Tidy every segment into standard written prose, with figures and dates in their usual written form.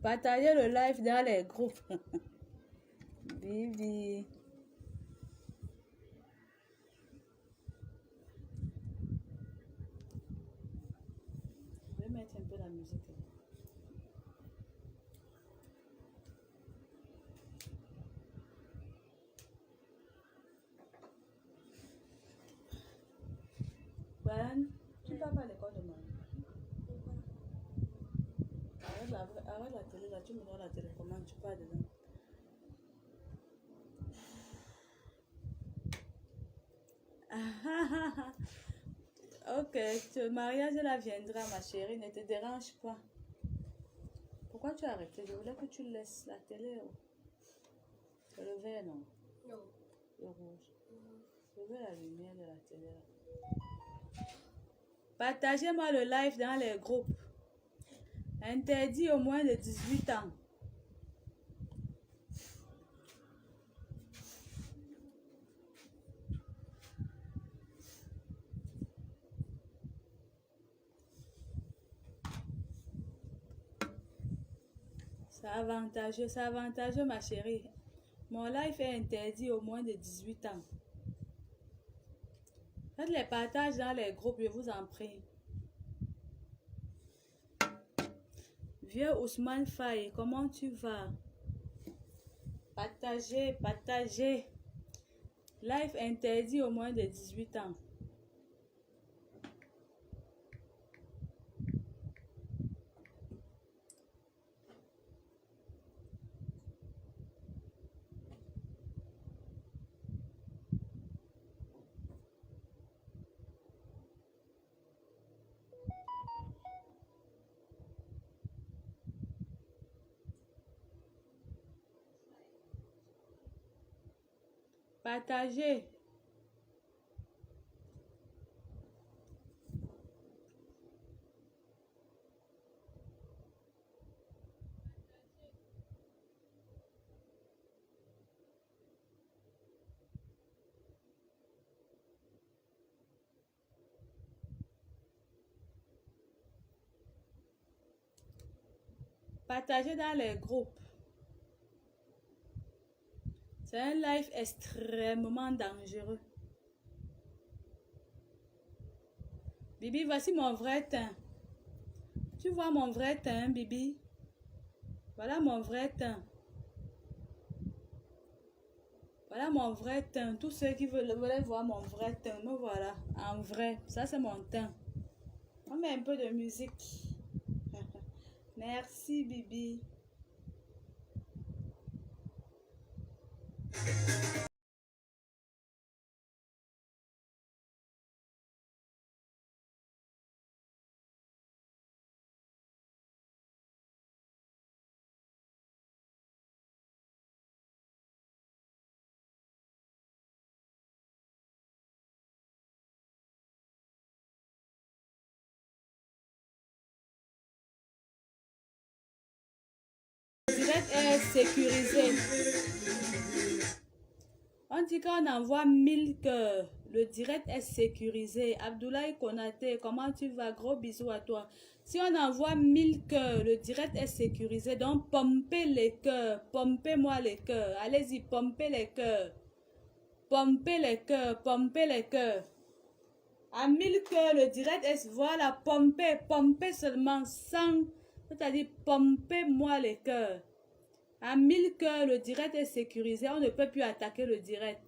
Partagez le live dans les groupes. Vivi. Je vais mettre un peu la musique. Ben, tu pars pas à l'école demain. Arrête la télé là, tu me donnes la télécommande, tu pars dedans. Ok, le mariage là viendra, ma chérie, ne te dérange pas. Pourquoi tu as arrêté? Je voulais que tu laisses la télé. C'est le vert, non? Non. Le rouge. Je veux la lumière de la télé là. Partagez-moi le live dans les groupes. Interdit au moins de 18 ans. C'est avantageux, ma chérie. Mon live est interdit au moins de 18 ans. Faites les partages dans les groupes, je vous en prie. Vieux Ousmane Faye, comment tu vas? Partagez, partagez. Live interdit au moins de 18 ans. Partagez. Partagez dans les groupes. C'est un live extrêmement dangereux. Bibi, voici mon vrai teint. Tu vois mon vrai teint, Bibi? Voilà mon vrai teint. Voilà mon vrai teint. Tous ceux qui veulent voir mon vrai teint, me voilà. En vrai. Ça, c'est mon teint. On met un peu de musique. Merci, Bibi. Le direct est sécurisé. On dit qu'on envoie 1000 cœurs. Le direct est sécurisé. Abdoulaye Konaté, comment tu vas? Gros bisous à toi. Si on envoie 1000 cœurs, le direct est sécurisé. Donc, pompez les cœurs. Pompez-moi les cœurs. Allez-y, pompez les cœurs. Pompez les cœurs. Pompez les cœurs. À 1000 cœurs, le direct est... Voilà, pompez. Pompez seulement 100. C'est-à-dire, pompez-moi les cœurs. À 1000 cœurs, le direct est sécurisé. On ne peut plus attaquer le direct.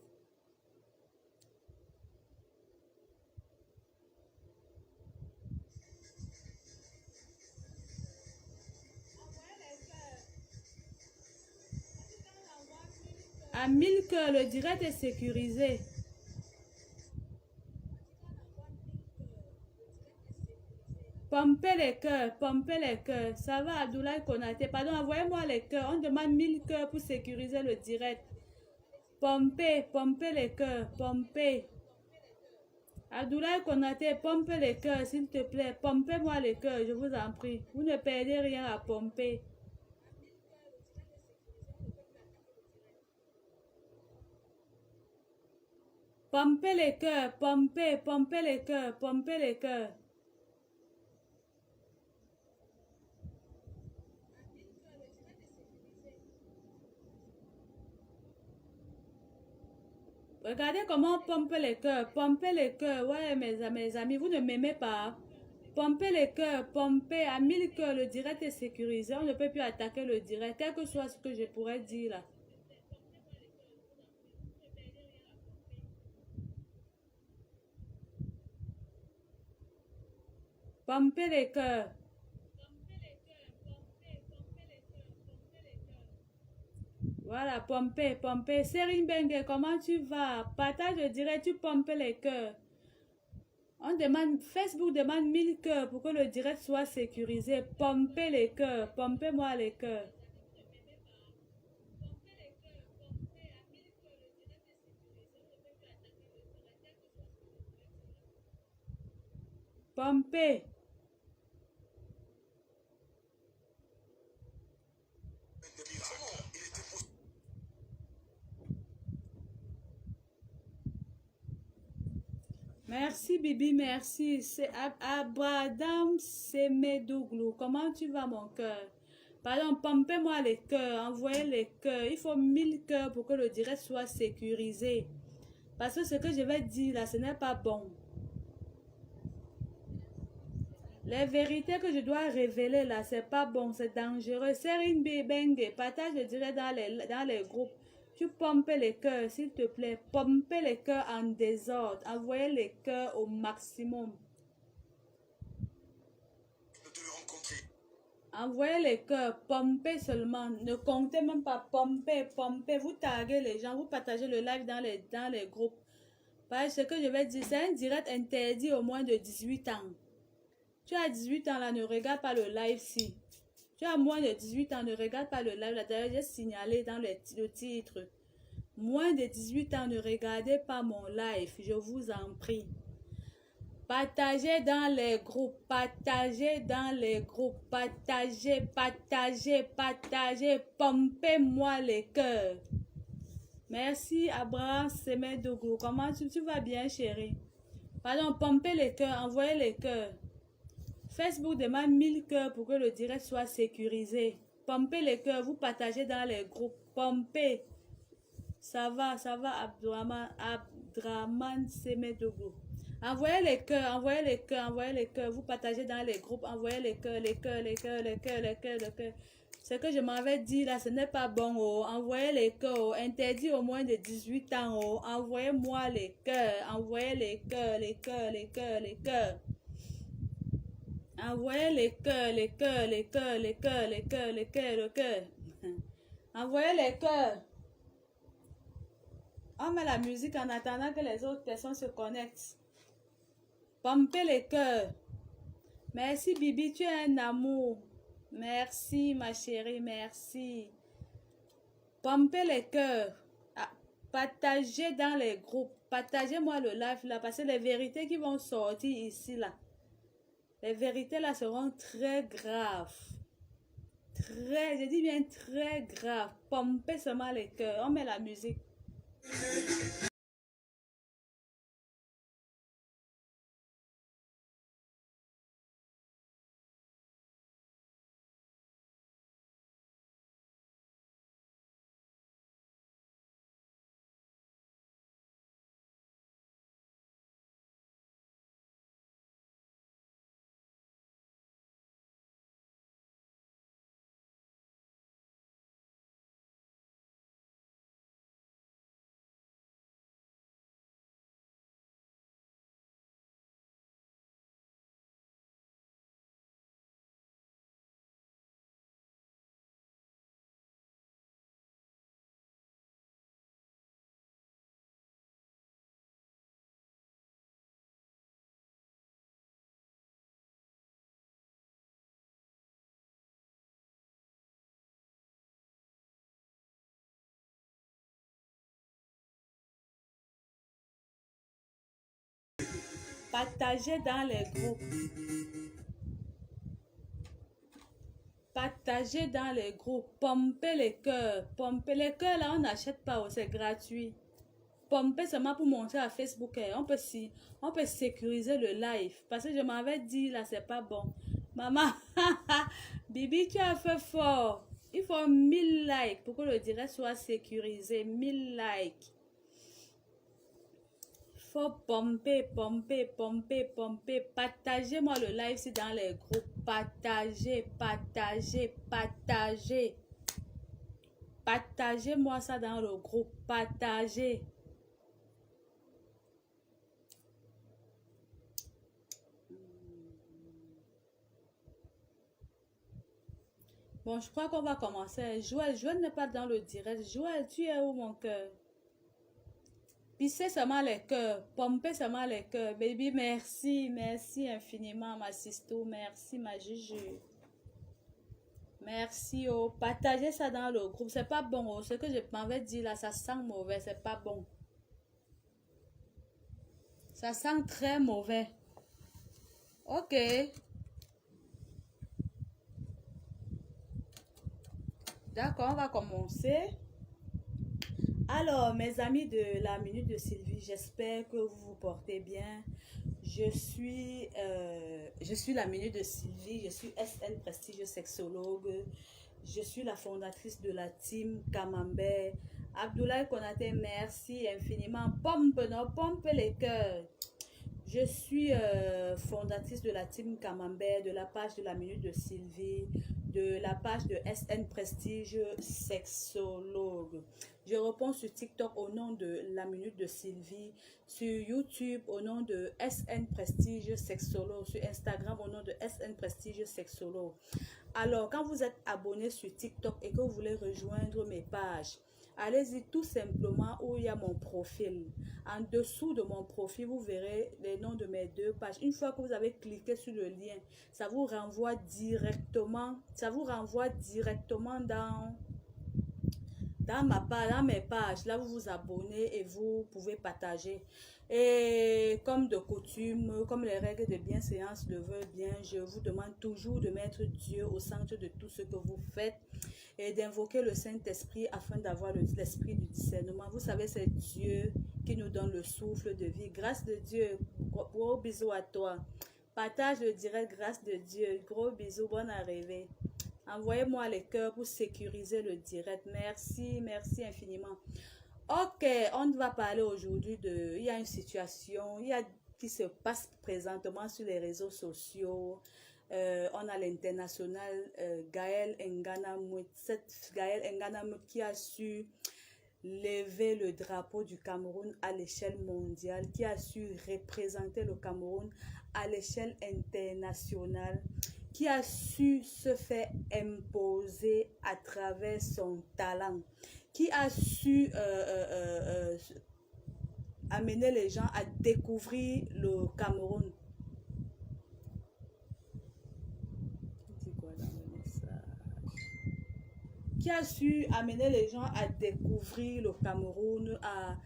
À 1000 cœurs, le direct est sécurisé. Pompez les cœurs, pompez les cœurs. Ça va, Abdoulaye Konaté. Pardon, envoyez-moi les cœurs. On demande 1000 cœurs pour sécuriser le direct. Pompez, pompez les cœurs, pompez. Abdoulaye Konaté, pompez les cœurs, s'il te plaît. Pompez-moi les cœurs, je vous en prie. Vous ne perdez rien à pomper. Pompez les cœurs, pompez, pompez les cœurs, pompez les cœurs. Regardez comment on pompe les cœurs. Pompez les cœurs. Ouais, mes amis, vous ne m'aimez pas. Pompez les cœurs. Pompez à 1000 cœurs. Le direct est sécurisé. On ne peut plus attaquer le direct. Quel que soit ce que je pourrais dire là. Pompez les cœurs. Voilà, pompez, pompez. Serine Bengue, comment tu vas? Partage le direct, tu pompes les cœurs. On demande, Facebook demande 1000 cœurs pour que le direct soit sécurisé. Pompez les cœurs, pompez-moi les cœurs. Pompez. Merci Bibi, merci. C'est Abradam Semedoglou. Comment tu vas mon cœur? Pardon, pompez-moi les cœurs, envoyez les cœurs. Il faut 1000 cœurs pour que le direct soit sécurisé. Parce que ce que je vais dire là, ce n'est pas bon. Les vérités que je dois révéler là, c'est pas bon, c'est dangereux. Serine Bengue, partage le direct dans les groupes. Tu pompes les cœurs, s'il te plaît. Pompez les cœurs en désordre. Envoyez les cœurs au maximum. Envoyez les cœurs, pompez seulement. Ne comptez même pas, pompez, pompez. Vous taguez les gens, vous partagez le live dans les groupes. Parce que ce que je vais dire, c'est un direct interdit au moins de 18 ans. Tu as 18 ans là, ne regarde pas le live-ci. Tu as moins de 18 ans, ne regarde pas le live. Là, d'ailleurs, j'ai signalé dans le titre. Moins de 18 ans, ne regardez pas mon live, je vous en prie. Partagez dans les groupes, partagez dans les groupes, partagez, partagez, partagez, pompez-moi les cœurs. Merci Abraham Semedougou. Comment tu vas bien chérie? Pardon, pompez les cœurs, envoyez les cœurs. Facebook demande 1000 cœurs pour que le direct soit sécurisé. Pompez les cœurs, vous partagez dans les groupes. Pompez. Ça va, Abdraman Semedougou. Envoyez les cœurs, envoyez les cœurs, envoyez les cœurs. Vous partagez dans les groupes, envoyez les cœurs, les cœurs, les cœurs, les cœurs, les cœurs, les cœurs. Ce que je m'avais dit là, ce n'est pas bon. Oh. Envoyez les cœurs, oh. Interdit au moins de 18 ans. Oh. Envoyez-moi les cœurs, envoyez les cœurs, les cœurs, les cœurs, les cœurs. Envoyez les cœurs, les cœurs, les cœurs, les cœurs, les cœurs, les cœurs, les cœurs. Envoyez les cœurs. On met la musique en attendant que les autres personnes se connectent. Pompez les cœurs. Merci Bibi, tu es un amour. Merci ma chérie, merci. Pompez les cœurs. Ah, partagez dans les groupes. Partagez-moi le live là parce que les vérités qui vont sortir ici là. Les vérités là seront très graves. Très, je dis bien très graves. Pompez seulement les cœurs. On met la musique. Partagez dans les groupes. Partagez dans les groupes. Pompez les cœurs. Pompez les cœurs là, on n'achète pas, c'est gratuit. Pompez seulement pour montrer à Facebook. On peut sécuriser le live. Parce que je m'avais dit là, c'est pas bon. Maman, Bibi, tu as fait fort. Il faut 1000 likes pour que le direct soit sécurisé. 1000 likes. faut pomper, pomper, pomper, pomper. Partagez-moi le live ici dans les groupes. Partagez, partagez, partagez. Partagez-moi ça dans le groupe. Partagez. Bon, je crois qu'on va commencer. Joël, Joël n'est pas dans le direct. Joël, tu es où, mon cœur? Pisser seulement les cœurs. Pomper seulement les cœurs. Baby, merci. Merci infiniment, ma sisto. Merci, ma Juju. Merci, oh. Partagez ça dans le groupe. C'est pas bon, oh. Ce que je m'avais dit là, ça sent mauvais. C'est pas bon. Ça sent très mauvais. Ok. D'accord, on va commencer. Alors, mes amis de la Minute de Sylvie, j'espère que vous vous portez bien. Je suis la Minute de Sylvie, je suis SN Prestige sexologue. Je suis la fondatrice de la team Camembert. Abdoulaye Konaté, merci infiniment. Pompe, non, pompe les cœurs. Je suis fondatrice de la team Camembert, de la page de la Minute de Sylvie, de la page de SN Prestige Sexologue. Je réponds sur TikTok au nom de la Minute de Sylvie, sur YouTube au nom de SN Prestige Sexologue, sur Instagram au nom de SN Prestige Sexologue. Alors, quand vous êtes abonné sur TikTok et que vous voulez rejoindre mes pages, allez-y tout simplement où il y a mon profil. En dessous de mon profil, vous verrez les noms de mes deux pages. Une fois que vous avez cliqué sur le lien, ça vous renvoie directement dans mes pages. Là, vous vous abonnez et vous pouvez partager. Et comme de coutume, comme les règles de bienséance le veulent bien, je vous demande toujours de mettre Dieu au centre de tout ce que vous faites et d'invoquer le Saint-Esprit afin d'avoir l'esprit du discernement. Vous savez, c'est Dieu qui nous donne le souffle de vie. Grâce de Dieu, gros bisous à toi. Partage le direct, grâce de Dieu. Gros bisous, bonne arrivée. Envoyez-moi les cœurs pour sécuriser le direct. Merci, merci infiniment. Ok, on va parler aujourd'hui de... Il y a une situation qui se passe présentement sur les réseaux sociaux. On a l'international Gaël Ngana-Mout. Cette Gaël Ngana-Mout qui a su lever le drapeau du Cameroun à l'échelle mondiale, qui a su représenter le Cameroun à l'échelle internationale, qui a su se faire imposer à travers son talent, qui a su amener les gens à découvrir le Cameroun. Qui a su amener les gens à découvrir le Cameroun, à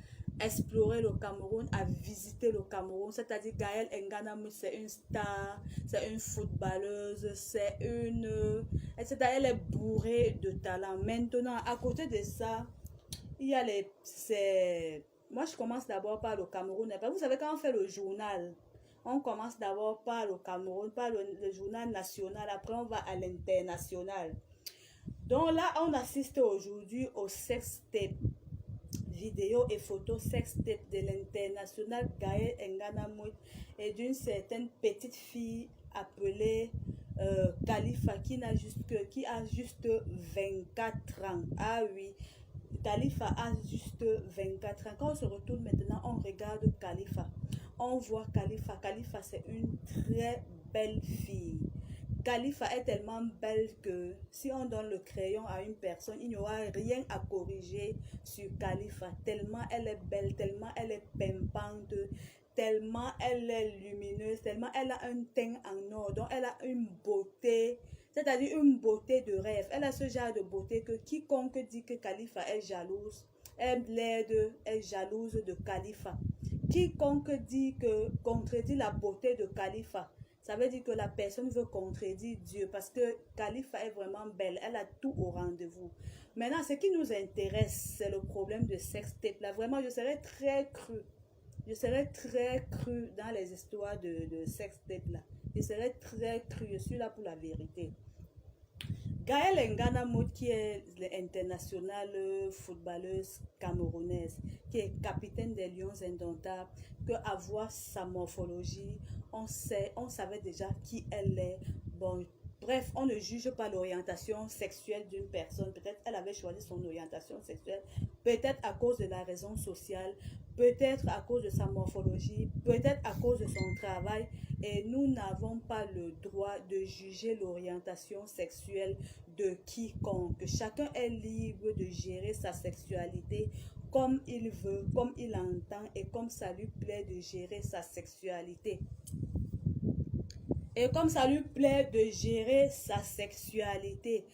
explorer le Cameroun, à visiter le Cameroun. C'est-à-dire Gaël Ngana-Mout, c'est une star, c'est une footballeuse, c'est une... etc. Elle est bourrée de talent. Maintenant, à côté de ça, il y a les... Moi, je commence d'abord par le Cameroun. Vous savez, quand on fait le journal, on commence d'abord par le Cameroun, par le journal national. Après, on va à l'international. Donc là, on assiste aujourd'hui au sextape, vidéo et photo sextape de l'international Gaël Ngana-Mout et d'une certaine petite fille appelée Khalifa qui a juste 24 ans. Ah oui, Khalifa a juste 24 ans. Quand on se retourne maintenant, on regarde Khalifa. On voit Khalifa. Khalifa, c'est une très belle fille. Khalifa est tellement belle que si on donne le crayon à une personne, il n'y aura rien à corriger sur Khalifa. Tellement elle est belle, tellement elle est pimpante, tellement elle est lumineuse, tellement elle a un teint en or. Donc elle a une beauté, c'est-à-dire une beauté de rêve. Elle a ce genre de beauté que quiconque dit que Khalifa est jalouse, elle est jalouse de Khalifa. Quiconque dit que contredit la beauté de Khalifa, ça veut dire que la personne veut contredire Dieu parce que Khalifa est vraiment belle. Elle a tout au rendez-vous. Maintenant, ce qui nous intéresse, c'est le problème de sextape. Là, vraiment, je serais très cru. Je serais très cru dans les histoires de sextape. Là. Je serais très cru. Je suis là pour la vérité. Gaëlle Nganamout, qui est l'internationale footballeuse camerounaise, qui est capitaine des Lions indomptables, que à voir sa morphologie, on savait déjà qui elle est. Bon, bref, on ne juge pas l'orientation sexuelle d'une personne. Peut-être elle avait choisi son orientation sexuelle, peut-être à cause de la raison sociale, peut-être à cause de sa morphologie, peut-être à cause de son travail. Et nous n'avons pas le droit de juger l'orientation sexuelle de quiconque. Chacun est libre de gérer sa sexualité comme il veut, comme il entend et comme ça lui plaît de gérer sa sexualité. Et comme ça lui plaît de gérer sa sexualité.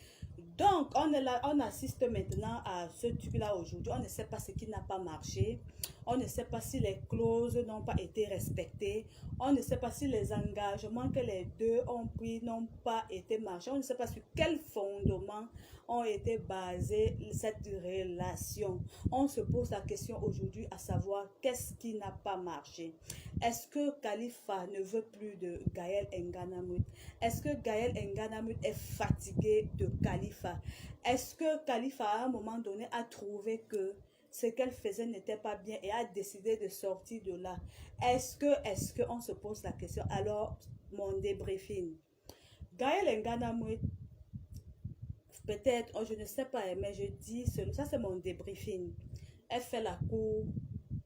Donc, on est là, on assiste maintenant à ce truc-là aujourd'hui. On ne sait pas ce qui n'a pas marché. On ne sait pas si les clauses n'ont pas été respectées. On ne sait pas si les engagements que les deux ont pris n'ont pas été marchés. On ne sait pas sur quel fondement ont été basées cette relation. On se pose la question aujourd'hui à savoir qu'est-ce qui n'a pas marché. Est-ce que Khalifa ne veut plus de Gaëlle Nganamout? Est-ce que Gaëlle Nganamout est fatigué de Khalifa? Est-ce que Khalifa à un moment donné a trouvé que ce qu'elle faisait n'était pas bien et a décidé de sortir de là? Est-ce que on se pose la question? Alors, mon débriefing. Gaëlle Nganamout, peut-être, oh, je ne sais pas, mais je dis, ça c'est mon débriefing. Elle fait la cour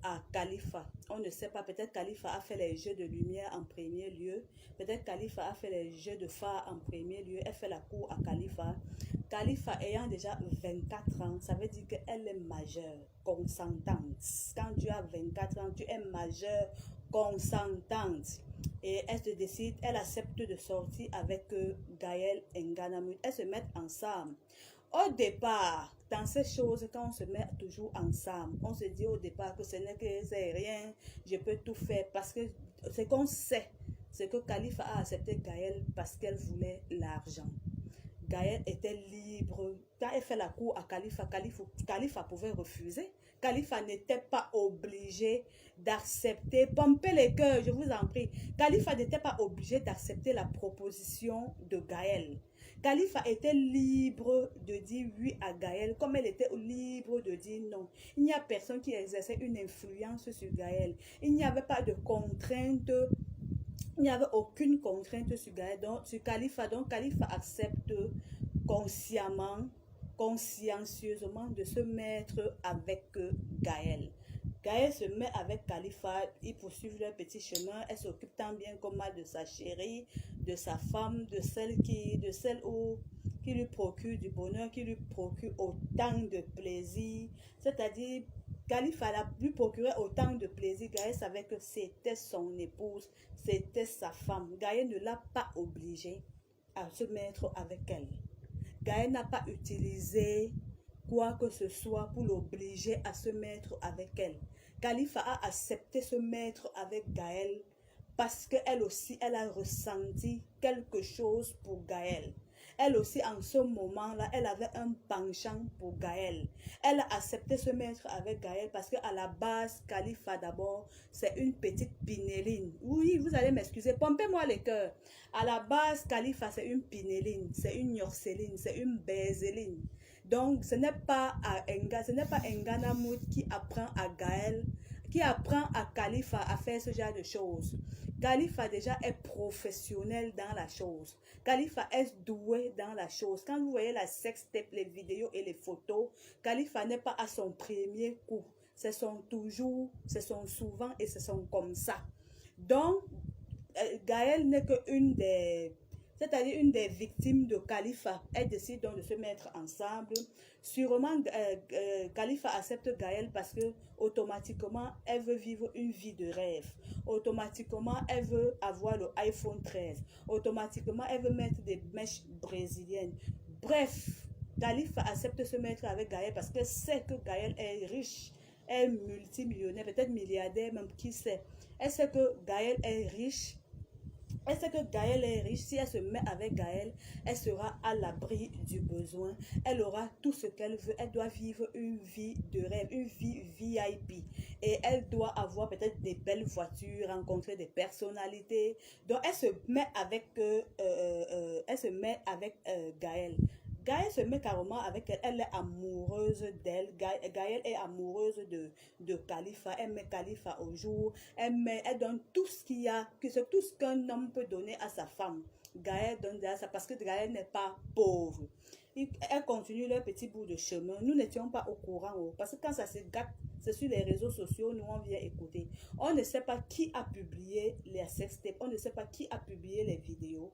à Khalifa. On ne sait pas, peut-être Khalifa a fait les jeux de lumière en premier lieu. Peut-être Khalifa a fait les jeux de phare en premier lieu. Elle fait la cour à Khalifa. Khalifa ayant déjà 24 ans, ça veut dire qu'elle est majeure, consentante. Quand tu as 24 ans, tu es majeure, consentante. Et elle se décide, elle accepte de sortir avec Gaëlle Nganamout. Elles se mettent ensemble. Au départ, dans ces choses, quand on se met toujours ensemble, on se dit au départ que ce n'est que c'est rien, je peux tout faire parce que ce qu'on sait, c'est que Khalifa a accepté Gaëlle parce qu'elle voulait l'argent. Gaëlle était libre. Quand elle fait la cour à Khalifa, Khalifa pouvait refuser. Khalifa n'était pas obligé d'accepter. Pompez les cœurs, je vous en prie. Khalifa n'était pas obligé d'accepter la proposition de Gaëlle. Khalifa était libre de dire oui à Gaëlle, comme elle était libre de dire non. Il n'y a personne qui exerçait une influence sur Gaëlle. Il n'y avait pas de contrainte. Il n'y avait aucune contrainte sur Gaëlle, donc sur Khalifa. Donc Khalifa accepte consciemment, consciencieusement de se mettre avec Gaëlle. Gaëlle se met avec Khalifa, ils poursuivent leur petit chemin. Elle s'occupe tant bien comme mal de sa chérie, de sa femme, de celle qui lui procure du bonheur, qui lui procure autant de plaisir. C'est-à-dire, Khalifa lui procurait autant de plaisir. Gaëlle savait que c'était son épouse, c'était sa femme. Gaëlle ne l'a pas obligée à se mettre avec elle. Gaëlle n'a pas utilisé quoi que ce soit pour l'obliger à se mettre avec elle. Khalifa a accepté se mettre avec Gaëlle parce qu'elle aussi, elle a ressenti quelque chose pour Gaëlle. Elle aussi, en ce moment-là, elle avait un penchant pour Gaëlle. Elle a accepté se mettre avec Gaëlle parce qu'à la base, Khalifa d'abord, c'est une petite pinéline. Oui, vous allez m'excuser, pompez-moi les cœurs. À la base, Khalifa, c'est une pinéline, c'est une yorceline, c'est une bézéline. Donc, ce n'est pas Nganamout qui apprend à Gaëlle, qui apprend à Khalifa à faire ce genre de choses. Khalifa déjà est professionnel dans la chose. Khalifa est doué dans la chose. Quand vous voyez la sextape, les vidéos et les photos, Khalifa n'est pas à son premier coup. Ce sont toujours, ce sont souvent et ce sont comme ça. Donc, Gaëlle n'est qu'une des... c'est-à-dire une des victimes de Khalifa. Elle décide donc de se mettre ensemble. Sûrement, Khalifa accepte Gaëlle parce que automatiquement, elle veut vivre une vie de rêve. Automatiquement, elle veut avoir le iPhone 13. Automatiquement, elle veut mettre des mèches brésiliennes. Bref, Khalifa accepte de se mettre avec Gaëlle parce qu'elle sait que Gaëlle est riche, est multimillionnaire, peut-être milliardaire, même qui sait. Elle sait que Gaëlle est riche. Elle sait que Gaëlle est riche. Si elle se met avec Gaëlle, elle sera à l'abri du besoin. Elle aura tout ce qu'elle veut. Elle doit vivre une vie de rêve, une vie VIP. Et elle doit avoir peut-être des belles voitures, rencontrer des personnalités. Donc, elle se met avec Gaëlle. Gaël se met carrément avec elle. Elle est amoureuse d'elle. Gaël est amoureuse de Khalifa. Elle met Khalifa au jour. Elle donne tout ce qu'il y a, c'est tout ce qu'un homme peut donner à sa femme. Gaël donne à ça parce que Gaël n'est pas pauvre. Elle continue leur petit bout de chemin. Nous n'étions pas au courant. Parce que quand ça se gâte, c'est sur les réseaux sociaux, nous on vient écouter. On ne sait pas qui a publié les sextapes. On ne sait pas qui a publié les vidéos.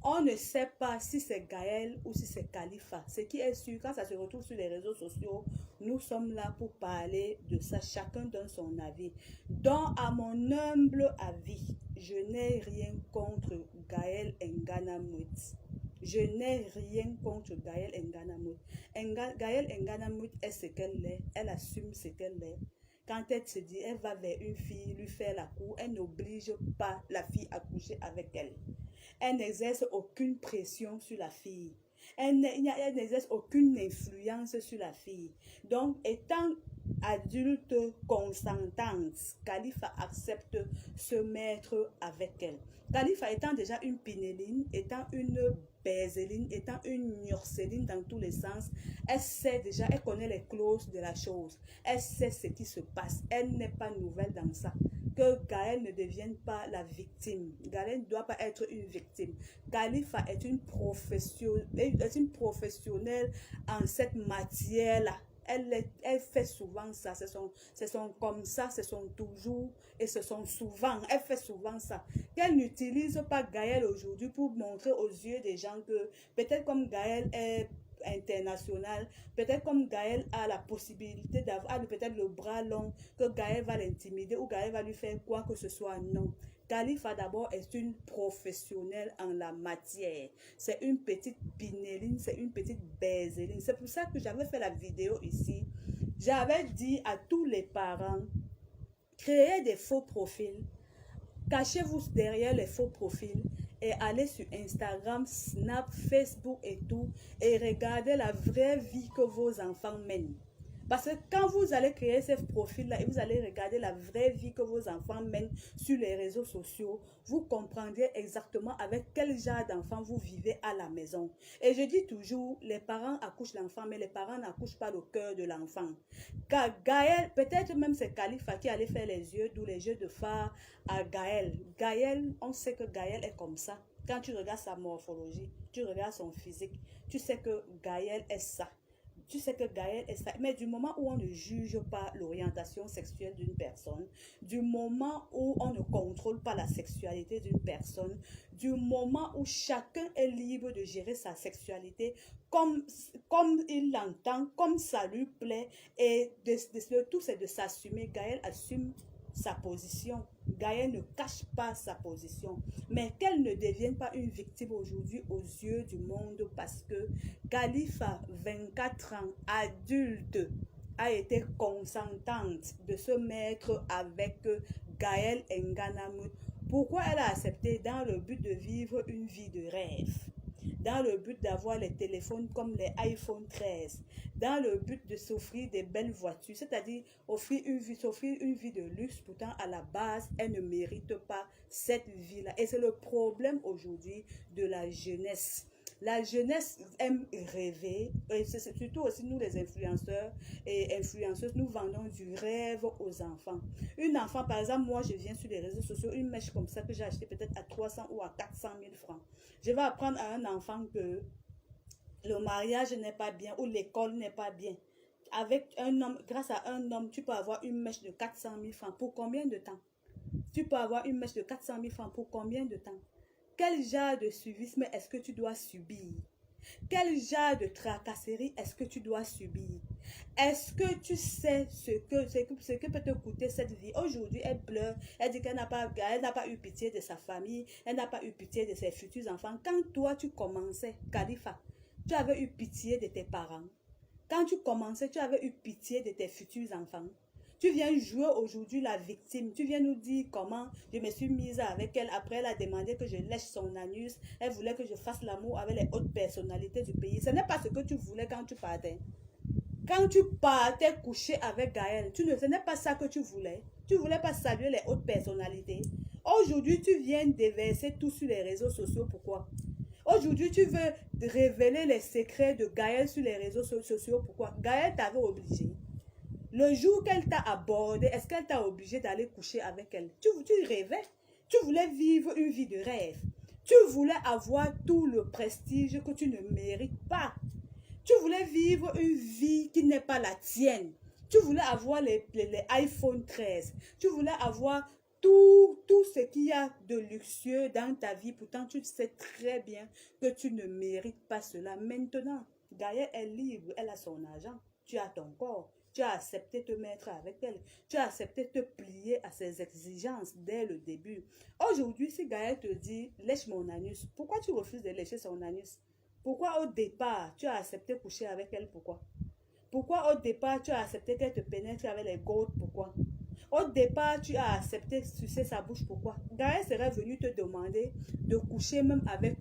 On ne sait pas si c'est Gaël ou si c'est Khalifa. Ce qui est sûr, quand ça se retrouve sur les réseaux sociaux, nous sommes là pour parler de ça. Chacun donne son avis. Donc, à mon humble avis, je n'ai rien contre Gaël Nganamout. Je n'ai rien contre Gaël Nganamout. Gaël Nganamout est ce qu'elle est. Elle assume ce qu'elle est. Quand elle se dit, elle va vers une fille, lui faire la cour, elle n'oblige pas la fille à coucher avec elle. Elle n'exerce aucune pression sur la fille. Elle n'exerce aucune influence sur la fille. Donc, étant adulte consentante, Khalifa accepte se mettre avec elle. Khalifa étant déjà une pinéline, étant une bézéline, étant une nurseline dans tous les sens, elle sait déjà, elle connaît les clauses de la chose. Elle sait ce qui se passe. Elle n'est pas nouvelle dans ça. Que Gaël ne devienne pas la victime. Gaël ne doit pas être une victime. Khalifa est une professionnelle en cette matière-là. Elle fait souvent ça. Ce sont comme ça, ce sont toujours et ce sont souvent. Elle fait souvent ça. Qu'elle n'utilise pas Gaël aujourd'hui pour montrer aux yeux des gens que peut-être comme Gaël est international, peut-être comme Gaël a la possibilité d'avoir peut-être le bras long, que Gaël va l'intimider ou Gaël va lui faire quoi que ce soit. Non. Khalifa d'abord est une professionnelle en la matière. C'est une petite pinéline, c'est une petite bézéline. C'est pour ça que j'avais fait la vidéo ici. J'avais dit à tous les parents, créez des faux profils. Cachez-vous derrière les faux profils et allez sur Instagram, Snap, Facebook et tout et regardez la vraie vie que vos enfants mènent. Parce que quand vous allez créer ces profils-là et vous allez regarder la vraie vie que vos enfants mènent sur les réseaux sociaux, vous comprendrez exactement avec quel genre d'enfant vous vivez à la maison. Et je dis toujours, les parents accouchent l'enfant, mais les parents n'accouchent pas le cœur de l'enfant. Car Gaël, peut-être même c'est Khalifa qui allait faire les yeux, d'où les yeux de phare à Gaël. Gaël, on sait que Gaël est comme ça. Quand tu regardes sa morphologie, tu regardes son physique, tu sais que Gaël est ça. Tu sais que Gaël est ça. Mais du moment où on ne juge pas l'orientation sexuelle d'une personne, du moment où on ne contrôle pas la sexualité d'une personne, du moment où chacun est libre de gérer sa sexualité comme il l'entend, comme ça lui plaît, et le tout c'est de s'assumer. Gaël assume sa position. Gaël ne cache pas sa position. Mais qu'elle ne devienne pas une victime aujourd'hui aux yeux du monde parce que Khalifa, 24 ans, adulte, a été consentante de se mettre avec Gaël Nganamout. Pourquoi elle a accepté? Dans le but de vivre une vie de rêve. Dans le but d'avoir les téléphones comme les iPhone 13, dans le but de s'offrir des belles voitures, c'est-à-dire s'offrir une vie de luxe, pourtant à la base, elle ne mérite pas cette vie-là. Et c'est le problème aujourd'hui de la jeunesse. La jeunesse aime rêver, et c'est surtout aussi nous les influenceurs et influenceuses, nous vendons du rêve aux enfants. Une enfant, par exemple, moi je viens sur les réseaux sociaux, une mèche comme ça que j'ai acheté peut-être à 300 ou à 400 000 francs. Je vais apprendre à un enfant que le mariage n'est pas bien ou l'école n'est pas bien. Avec un homme, grâce à un homme, tu peux avoir une mèche de 400 000 francs. Pour combien de temps? Tu peux avoir une mèche de 400 000 francs pour combien de temps? Quel genre de suivisme est-ce que tu dois subir? Quel genre de tracasserie est-ce que tu dois subir? Est-ce que tu sais ce que peut te coûter cette vie? Aujourd'hui, elle pleure, elle dit qu'elle n'a pas eu pitié de sa famille, elle n'a pas eu pitié de ses futurs enfants. Quand toi, tu commençais, Khalifa, tu avais eu pitié de tes parents. Quand tu commençais, tu avais eu pitié de tes futurs enfants. Tu viens jouer aujourd'hui la victime. Tu viens nous dire comment je me suis mise avec elle. Après, elle a demandé que je lèche son anus. Elle voulait que je fasse l'amour avec les hautes personnalités du pays. Ce n'est pas ce que tu voulais quand tu partais. Quand tu partais coucher avec Gaël, ce n'est pas ça que tu voulais. Tu ne voulais pas saluer les hautes personnalités. Aujourd'hui, tu viens déverser tout sur les réseaux sociaux. Pourquoi? Aujourd'hui, tu veux révéler les secrets de Gaël sur les réseaux sociaux. Pourquoi? Gaël t'avait obligé. Le jour qu'elle t'a abordé, est-ce qu'elle t'a obligé d'aller coucher avec elle? Tu rêvais. Tu voulais vivre une vie de rêve. Tu voulais avoir tout le prestige que tu ne mérites pas. Tu voulais vivre une vie qui n'est pas la tienne. Tu voulais avoir les iPhone 13. Tu voulais avoir tout ce qu'il y a de luxueux dans ta vie. Pourtant, tu sais très bien que tu ne mérites pas cela. Maintenant, Gaëlle est libre. Elle a son argent. Tu as ton corps. Tu as accepté de te mettre avec elle. Tu as accepté de te plier à ses exigences dès le début. Aujourd'hui, si Gaëlle te dit, lèche mon anus, pourquoi tu refuses de lécher son anus? Pourquoi au départ, tu as accepté coucher avec elle? Pourquoi? Pourquoi au départ, tu as accepté qu'elle te pénètre avec les gouttes? Pourquoi? Au départ, tu as accepté sucer sa bouche. Pourquoi? Gaël serait venu te demander de coucher même avec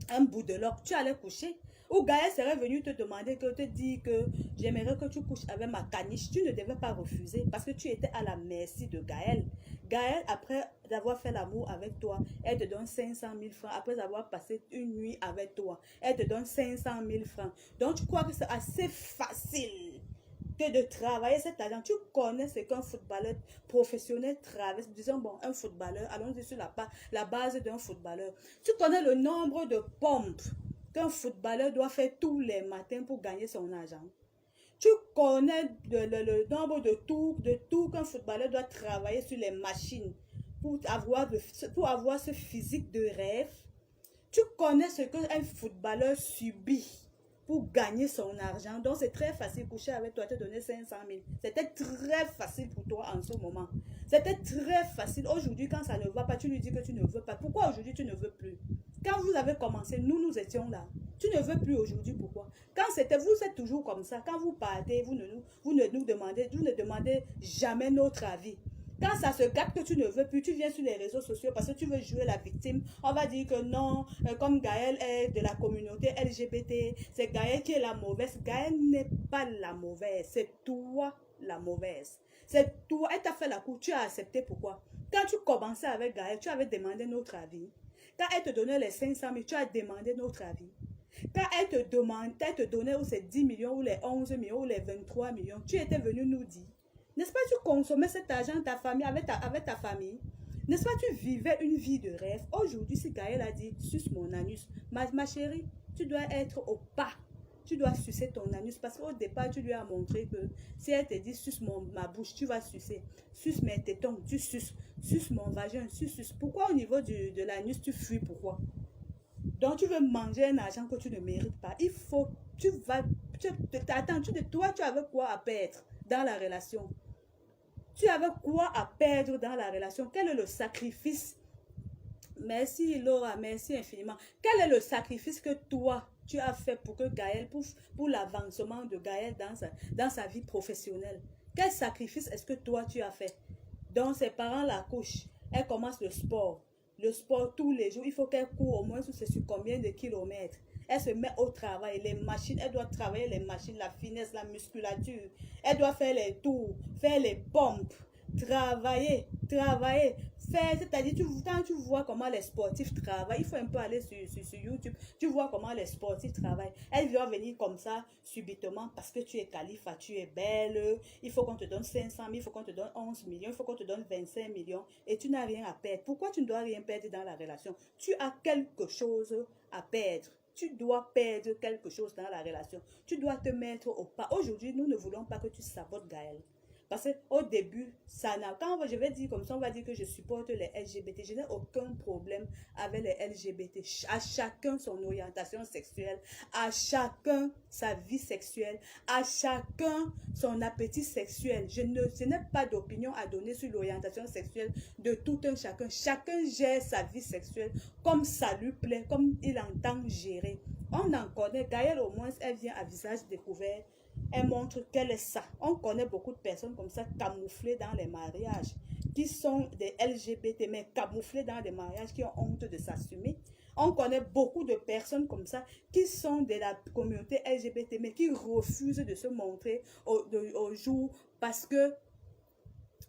un bout de loque. Tu allais coucher. Ou Gaël serait venu te demander, te dire que j'aimerais que tu couches avec ma caniche. Tu ne devais pas refuser parce que tu étais à la merci de Gaël. Gaël, après d'avoir fait l'amour avec toi, elle te donne 500 000 francs. Après avoir passé une nuit avec toi, elle te donne 500 000 francs. Donc, tu crois que c'est assez facile que de travailler cet argent. Tu connais ce qu'un footballeur professionnel traverse. Disons, bon, un footballeur, allons-y sur la base d'un footballeur. Tu connais le nombre de pompes qu'un footballeur doit faire tous les matins pour gagner son argent. Tu connais le nombre de tours qu'un footballeur doit travailler sur les machines pour avoir ce physique de rêve. Tu connais ce qu'un footballeur subit pour gagner son argent. Donc, c'est très facile coucher avec toi, te donner 500 000. C'était très facile pour toi en ce moment. C'était très facile. Aujourd'hui, quand ça ne va pas, tu lui dis que tu ne veux pas. Pourquoi aujourd'hui, tu ne veux plus? Quand vous avez commencé, nous étions là. Tu ne veux plus aujourd'hui, pourquoi? Quand c'était, vous êtes toujours comme ça. Quand vous partez, vous ne demandez jamais notre avis. Quand ça se gâte que tu ne veux plus, tu viens sur les réseaux sociaux parce que tu veux jouer la victime. On va dire que non, comme Gaëlle est de la communauté LGBT, c'est Gaëlle qui est la mauvaise. Gaëlle n'est pas la mauvaise, c'est toi la mauvaise. C'est toi, elle t'a fait la cour, tu as accepté. Pourquoi? Quand tu commençais avec Gaëlle, tu avais demandé notre avis. Quand elle te donnait les 500 000, tu as demandé notre avis. Quand elle te donnait ou ces 10 millions, ou les 11 millions, ou les 23 millions, tu étais venu nous dire. N'est-ce pas, tu consommais cet argent ta famille, avec ta famille? N'est-ce pas, tu vivais une vie de rêve? Aujourd'hui, si Gaëlle a dit, suce mon anus, ma chérie, tu dois être au pas. Tu dois sucer ton anus parce qu'au départ, tu lui as montré que si elle te dit, suce ma bouche, tu vas sucer. Suce mes tétons, tu suces. Suce mon vagin, tu suces. Pourquoi au niveau de l'anus, tu fuis? Pourquoi? Donc, tu veux manger un argent que tu ne mérites pas. Il faut, attends, toi, tu avais quoi à perdre dans la relation? Tu avais quoi à perdre dans la relation? Quel est le sacrifice? Merci Laura, merci infiniment. Quel est le sacrifice que toi, tu as fait pour que Gaëlle, pour l'avancement de Gaëlle dans sa vie professionnelle? Quel sacrifice est-ce que toi, tu as fait? Donc, ses parents la couchent. Elle commence le sport. Le sport tous les jours, il faut qu'elle court au moins sur combien de kilomètres. Elle se met au travail, les machines, elle doit travailler les machines, la finesse, la musculature. Elle doit faire les tours, faire les pompes, travailler. C'est-à-dire, quand tu vois comment les sportifs travaillent, il faut un peu aller sur YouTube, tu vois comment les sportifs travaillent. Elle vient venir comme ça, subitement, parce que tu es Khalifa, tu es belle, il faut qu'on te donne 500 000, il faut qu'on te donne 11 millions, il faut qu'on te donne 25 millions, et tu n'as rien à perdre. Pourquoi tu ne dois rien perdre dans la relation? Tu as quelque chose à perdre. Tu dois perdre quelque chose dans la relation. Tu dois te mettre au pas. Aujourd'hui, nous ne voulons pas que tu sabotes Gaëlle. Parce qu'au début, quand je vais dire comme ça, on va dire que je supporte les LGBT. Je n'ai aucun problème avec les LGBT. À chacun son orientation sexuelle, à chacun sa vie sexuelle, à chacun son appétit sexuel. Je n'ai pas d'opinion à donner sur l'orientation sexuelle de tout un chacun. Chacun gère sa vie sexuelle comme ça lui plaît, comme il entend gérer. On en connaît. Gaëlle, au moins, elle vient à visage découvert. Elle montre qu'elle est ça. On connaît beaucoup de personnes comme ça, camouflées dans les mariages, qui sont des LGBT, mais camouflées dans des mariages, qui ont honte de s'assumer. On connaît beaucoup de personnes comme ça, qui sont de la communauté LGBT, mais qui refusent de se montrer au jour, parce que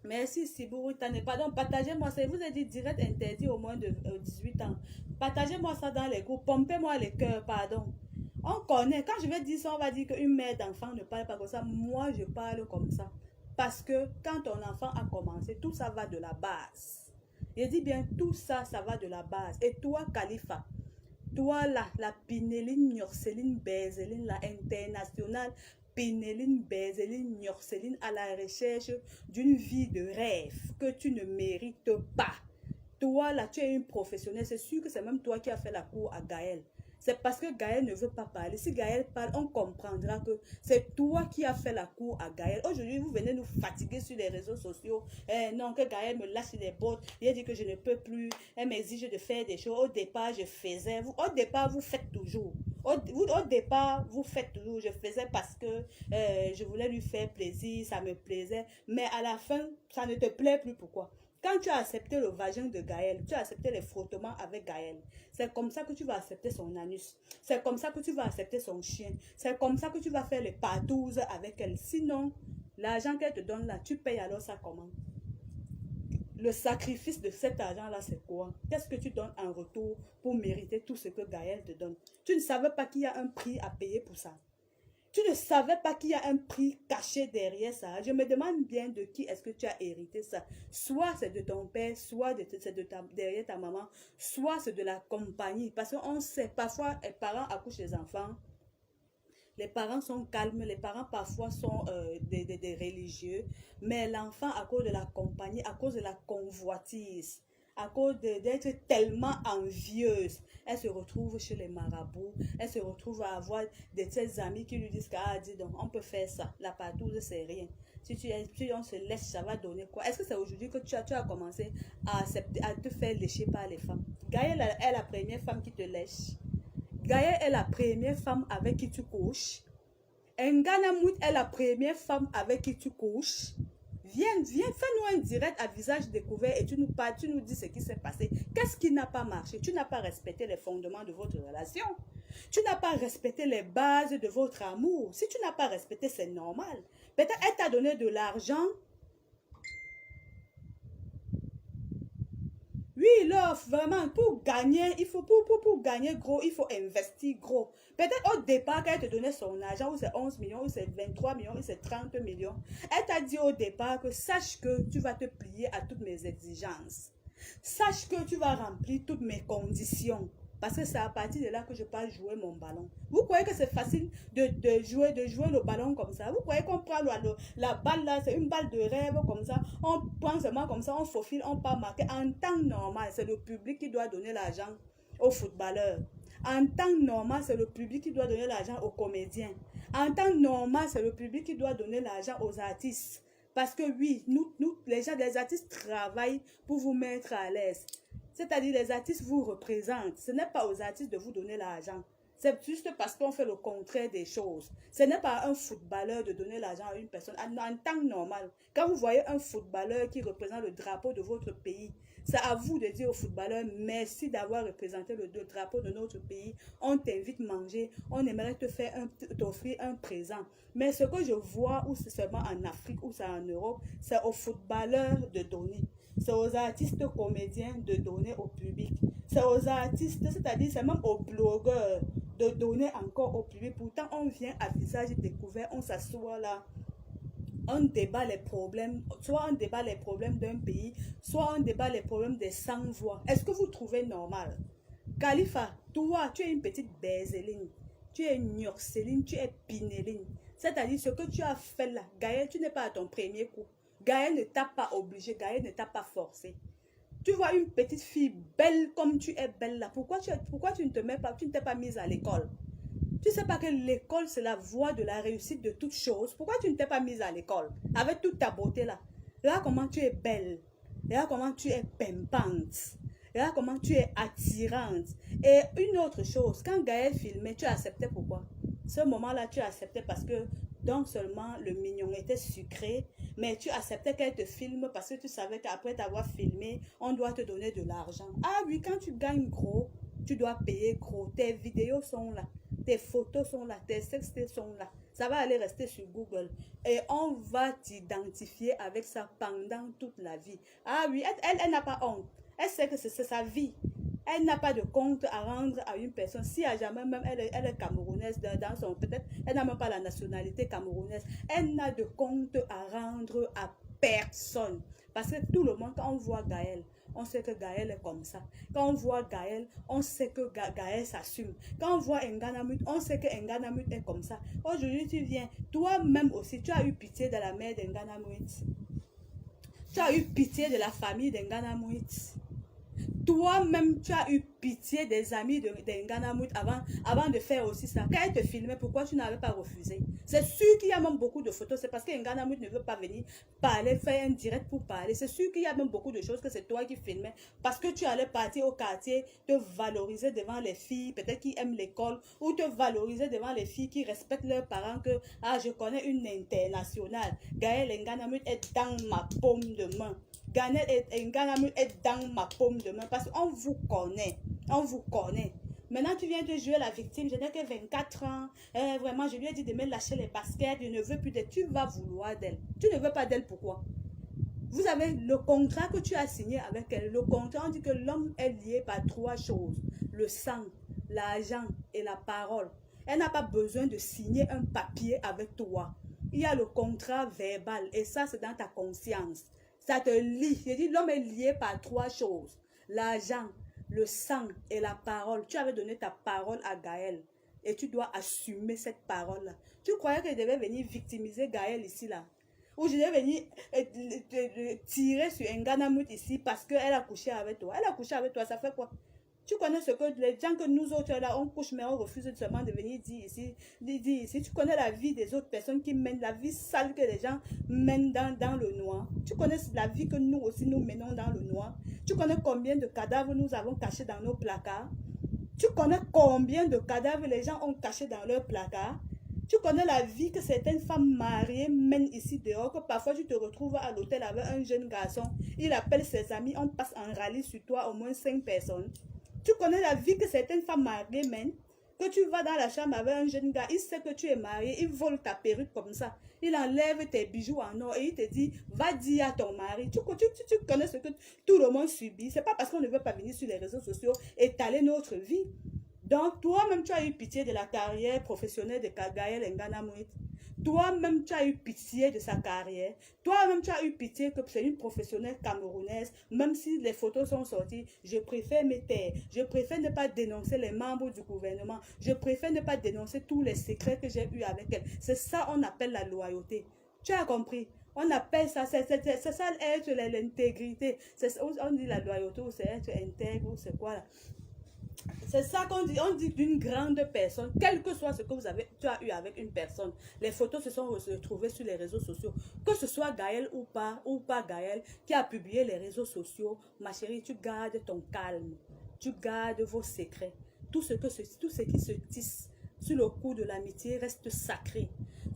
Merci Sibou Tane. Pardon, partagez-moi ça. Je vous ai dit direct interdit au moins de 18 ans. Partagez-moi ça dans les groupes. Pompez-moi les cœurs, pardon. On connaît. Quand je vais dire ça, on va dire qu'une mère d'enfant ne parle pas comme ça. Moi, je parle comme ça. Parce que quand ton enfant a commencé, tout ça va de la base. Je dis bien, tout ça, ça va de la base. Et toi, Khalifa, toi là, la Pinéline, Nyorceline, Bézéline, la internationale Pinéline, Bézéline, Nyorceline à la recherche d'une vie de rêve que tu ne mérites pas. Toi là, tu es une professionnelle, c'est sûr que c'est même toi qui as fait la cour à Gaël. C'est parce que Gaël ne veut pas parler. Si Gaël parle, on comprendra que c'est toi qui as fait la cour à Gaël. Aujourd'hui, vous venez nous fatiguer sur les réseaux sociaux. Non, que Gaël me lâche les bottes. Il a dit que je ne peux plus. Elle m'exige de faire des choses. Au départ, je faisais. Au départ, vous faites toujours. Au départ, vous faites toujours. Je faisais parce que je voulais lui faire plaisir, ça me plaisait. Mais à la fin, ça ne te plaît plus. Pourquoi? Quand tu as accepté le vagin de Gaël, tu as accepté les frottements avec Gaël, c'est comme ça que tu vas accepter son anus. C'est comme ça que tu vas accepter son chien. C'est comme ça que tu vas faire les partouzes avec elle. Sinon, l'argent qu'elle te donne là, tu payes alors ça comment? Le sacrifice de cet argent-là, c'est quoi? Qu'est-ce que tu donnes en retour pour mériter tout ce que Gaël te donne? Tu ne savais pas qu'il y a un prix à payer pour ça. Tu ne savais pas qu'il y a un prix caché derrière ça. Je me demande bien de qui est-ce que tu as hérité ça. Soit c'est de ton père, soit c'est derrière ta maman, soit c'est de la compagnie. Parce qu'on sait, parfois, les parents accouchent les enfants. Les parents sont calmes, les parents parfois sont des religieux, mais l'enfant, à cause de la compagnie, à cause de la convoitise, à cause d'être tellement envieuse, elle se retrouve chez les marabouts, elle se retrouve à avoir de ses amis qui lui disent ah, dis donc, on peut faire ça, la partouze, c'est rien. Si on se laisse, ça va donner quoi? Est-ce que c'est aujourd'hui que tu as commencé à te faire lécher par les femmes? Gaëlle est la première femme qui te lèche. Gaëlle est la première femme avec qui tu couches. Nganamout est la première femme avec qui tu couches. Viens, fais-nous un direct à visage découvert et tu nous parles, tu nous dis ce qui s'est passé. Qu'est-ce qui n'a pas marché? Tu n'as pas respecté les fondements de votre relation. Tu n'as pas respecté les bases de votre amour. Si tu n'as pas respecté, c'est normal. Peut-être elle t'a donné de l'argent. Oui, l'offre, vraiment, pour gagner, il faut, pour gagner gros, il faut investir gros. Peut-être au départ, quand elle te donnait son argent, ou c'est 11 millions, ou c'est 23 millions, ou c'est 30 millions, elle t'a dit au départ que sache que tu vas te plier à toutes mes exigences. Sache que tu vas remplir toutes mes conditions. Parce que c'est à partir de là que je peux jouer mon ballon. Vous croyez que c'est facile de jouer le ballon comme ça? Vous croyez qu'on prend la balle là, c'est une balle de rêve comme ça. On prend seulement comme ça, on faufile, on part marquer. En temps normal, c'est le public qui doit donner l'argent aux footballeurs. En temps normal, c'est le public qui doit donner l'argent aux comédiens. En temps normal, c'est le public qui doit donner l'argent aux artistes. Parce que oui, nous les artistes travaillent pour vous mettre à l'aise. C'est-à-dire les artistes vous représentent. Ce n'est pas aux artistes de vous donner l'argent. C'est juste parce qu'on fait le contraire des choses. Ce n'est pas à un footballeur de donner l'argent à une personne en temps normal. Quand vous voyez un footballeur qui représente le drapeau de votre pays, c'est à vous de dire au footballeur merci d'avoir représenté le drapeau de notre pays. On t'invite à manger. On aimerait t'offrir un présent. Mais ce que je vois, ou c'est seulement en Afrique, ou c'est en Europe, c'est aux footballeurs de donner. C'est aux artistes comédiens de donner au public. C'est aux artistes, c'est-à-dire c'est même aux blogueurs de donner encore au public. Pourtant, on vient à visage découvert, on s'assoit là, on débat les problèmes, soit on débat les problèmes d'un pays, soit on débat les problèmes des sans-voix. Est-ce que vous trouvez normal? Khalifa, toi, tu es une petite Bézéline, tu es Nyorceline, tu es Pinéline. C'est-à-dire ce que tu as fait là, Gaël, tu n'es pas à ton premier coup. Gaël ne t'a pas obligé, Gaël ne t'a pas forcé. Tu vois une petite fille belle comme tu es belle là. Pourquoi tu ne te mets pas, tu ne t'es pas mise à l'école? Tu ne sais pas que l'école, c'est la voie de la réussite de toutes choses. Pourquoi tu ne t'es pas mise à l'école? Avec toute ta beauté là. Là, comment tu es belle. Là, comment tu es pimpante. Là, comment tu es attirante. Et une autre chose, quand Gaël filmait, tu acceptais pourquoi? Ce moment-là, tu acceptais parce que donc seulement le mignon était sucré, mais tu acceptais qu'elle te filme parce que tu savais qu'après t'avoir filmé, on doit te donner de l'argent. Ah oui, quand tu gagnes gros, tu dois payer gros. Tes vidéos sont là, tes photos sont là, tes sextes sont là. Ça va aller rester sur Google. Et on va t'identifier avec ça pendant toute la vie. Ah oui, elle n'a pas honte. Elle sait que c'est sa vie. Elle n'a pas de compte à rendre à une personne. Si à jamais même elle est camerounaise dans son... Peut-être elle n'a même pas la nationalité camerounaise. Elle n'a de compte à rendre à personne. Parce que tout le monde, quand on voit Gaël, on sait que Gaël est comme ça. Quand on voit Gaël, on sait que Gaël s'assume. Quand on voit Nganamut, on sait que Nganamut est comme ça. Aujourd'hui, tu viens, toi-même aussi, tu as eu pitié de la mère d'Nganamut. Tu as eu pitié de la famille d'Nganamut. Toi-même, tu as eu pitié des amis de Nganamut avant de faire aussi ça. Quand elle te filmait, pourquoi tu n'avais pas refusé? C'est sûr qu'il y a même beaucoup de photos. C'est parce que Nganamut ne veut pas venir parler, faire un direct pour parler. C'est sûr qu'il y a même beaucoup de choses que c'est toi qui filmais. Parce que tu allais partir au quartier, te valoriser devant les filles, peut-être qui aiment l'école, ou te valoriser devant les filles qui respectent leurs parents que, ah, je connais une internationale. Gaël Nganamut est dans ma paume de main. Nganamut est dans ma paume de main parce qu'on vous connaît. On vous connaît. Maintenant, tu viens de jouer la victime. Je n'ai que 24 ans. Vraiment, je lui ai dit de me lâcher les baskets. Je ne veux plus d'elle. Tu vas vouloir d'elle. Tu ne veux pas d'elle, pourquoi? Vous avez le contrat que tu as signé avec elle. Le contrat, on dit que l'homme est lié par 3 choses. Le sang, l'argent et la parole. Elle n'a pas besoin de signer un papier avec toi. Il y a le contrat verbal et ça, c'est dans ta conscience. Ça te lie. J'ai dit, l'homme est lié par 3 choses. L'argent, le sang et la parole. Tu avais donné ta parole à Gaël. Et tu dois assumer cette parole-là. Tu croyais que je devais venir victimiser Gaël ici, là? Ou je devais venir tirer sur Nganamut ici parce qu'elle a couché avec toi. Elle a couché avec toi, ça fait quoi? Tu connais ce que les gens que nous autres là, on couche, mais on refuse seulement de venir dire ici. Tu connais la vie des autres personnes qui mènent la vie sale que les gens mènent dans le noir. Tu connais la vie que nous aussi nous menons dans le noir. Tu connais combien de cadavres nous avons cachés dans nos placards. Tu connais combien de cadavres les gens ont cachés dans leurs placards. Tu connais la vie que certaines femmes mariées mènent ici dehors, que parfois tu te retrouves à l'hôtel avec un jeune garçon. Il appelle ses amis, on passe en rallye sur toi, au moins 5 personnes. Tu connais la vie que certaines femmes mariées mènent, que tu vas dans la chambre avec un jeune gars, il sait que tu es marié, il vole ta perruque comme ça, il enlève tes bijoux en or et il te dit, va dire à ton mari. Tu connais ce que tout le monde subit. C'est pas parce qu'on ne veut pas venir sur les réseaux sociaux étaler notre vie. Donc, toi-même, tu as eu pitié de la carrière professionnelle de Gaël Nganamut. Toi-même, tu as eu pitié de sa carrière. Toi-même, tu as eu pitié que c'est une professionnelle camerounaise. Même si les photos sont sorties, je préfère me taire. Je préfère ne pas dénoncer les membres du gouvernement. Je préfère ne pas dénoncer tous les secrets que j'ai eus avec elle. C'est ça qu'on appelle la loyauté. Tu as compris? On appelle ça, c'est ça être l'intégrité. On dit la loyauté ou c'est être intègre ou c'est quoi là? C'est ça qu'on dit, on dit d'une grande personne, quel que soit ce que tu as eu avec une personne. Les photos se sont retrouvées sur les réseaux sociaux. Que ce soit Gaël ou pas Gaël, qui a publié les réseaux sociaux, ma chérie, tu gardes ton calme. Tu gardes vos secrets. Tout ce qui se tisse sur le coup de l'amitié reste sacré.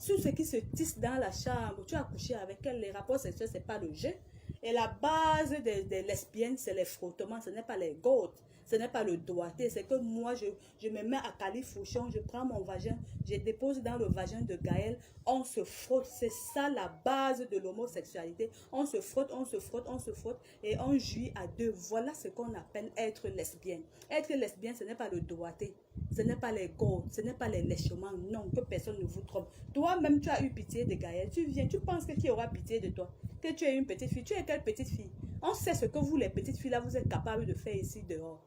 Tout ce qui se tisse dans la chambre, tu as couché avec elle, les rapports sexuels, ce n'est pas le jeu. Et la base des lesbiennes, c'est les frottements, ce n'est pas les gouttes. Ce n'est pas le doigté, c'est que moi, je me mets à califourchon, je prends mon vagin, je dépose dans le vagin de Gaël, on se frotte. C'est ça la base de l'homosexualité. On se frotte, on se frotte, on se frotte et on jouit à deux. Voilà ce qu'on appelle être lesbienne. Être lesbienne, ce n'est pas le doigté, ce n'est pas les gouttes, ce n'est pas les léchements. Non, que personne ne vous trompe. Toi-même, tu as eu pitié de Gaël. Tu viens, tu penses que qui aura pitié de toi? Que tu es une petite fille. Tu es quelle petite fille? On sait ce que vous, les petites filles, là, vous êtes capables de faire ici dehors.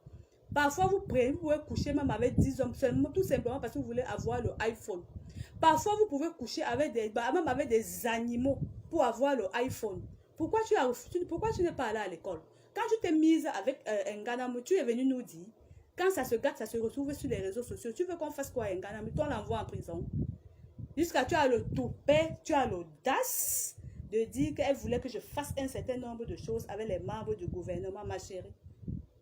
Parfois, vous pouvez coucher même avec 10 hommes seulement, tout simplement parce que vous voulez avoir le iPhone. Parfois, vous pouvez coucher avec même avec des animaux pour avoir le iPhone. Pourquoi tu n'es pas allé à l'école? Quand tu t'es mise avec Nganamut, tu es venu nous dire, quand ça se gâte, ça se retrouve sur les réseaux sociaux. Tu veux qu'on fasse quoi à Nganamut? On l'envoie en prison. Jusqu'à tu as le toupet, tu as l'audace de dire qu'elle voulait que je fasse un certain nombre de choses avec les membres du gouvernement, ma chérie.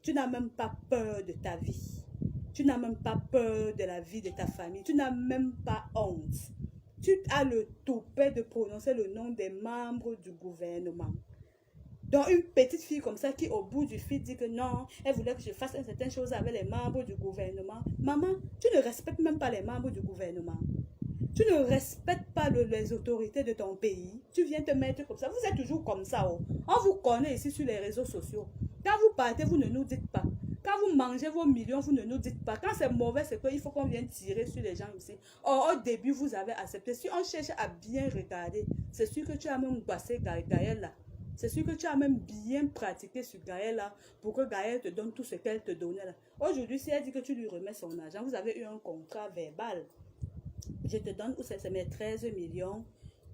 Tu n'as même pas peur de ta vie. Tu n'as même pas peur de la vie de ta famille. Tu n'as même pas honte. Tu as le toupet de prononcer le nom des membres du gouvernement. Donc une petite fille comme ça qui au bout du fil dit que non, elle voulait que je fasse une certaine chose avec les membres du gouvernement. Maman, tu ne respectes même pas les membres du gouvernement. Tu ne respectes pas les autorités de ton pays. Tu viens te mettre comme ça. Vous êtes toujours comme ça. Oh. On vous connaît ici sur les réseaux sociaux. Quand vous partez, vous ne nous dites pas. Quand vous mangez vos millions, vous ne nous dites pas. Quand c'est mauvais, c'est qu'il faut qu'on vienne tirer sur les gens ici. Or, au début, vous avez accepté. Si on cherche à bien regarder, c'est sûr que tu as même passé Gaël là. C'est sûr que tu as même bien pratiqué sur Gaël là pour que Gaël te donne tout ce qu'elle te donnait là. Aujourd'hui, si elle dit que tu lui remets son argent, vous avez eu un contrat verbal. Je te donne, ou c'est mes 13 millions,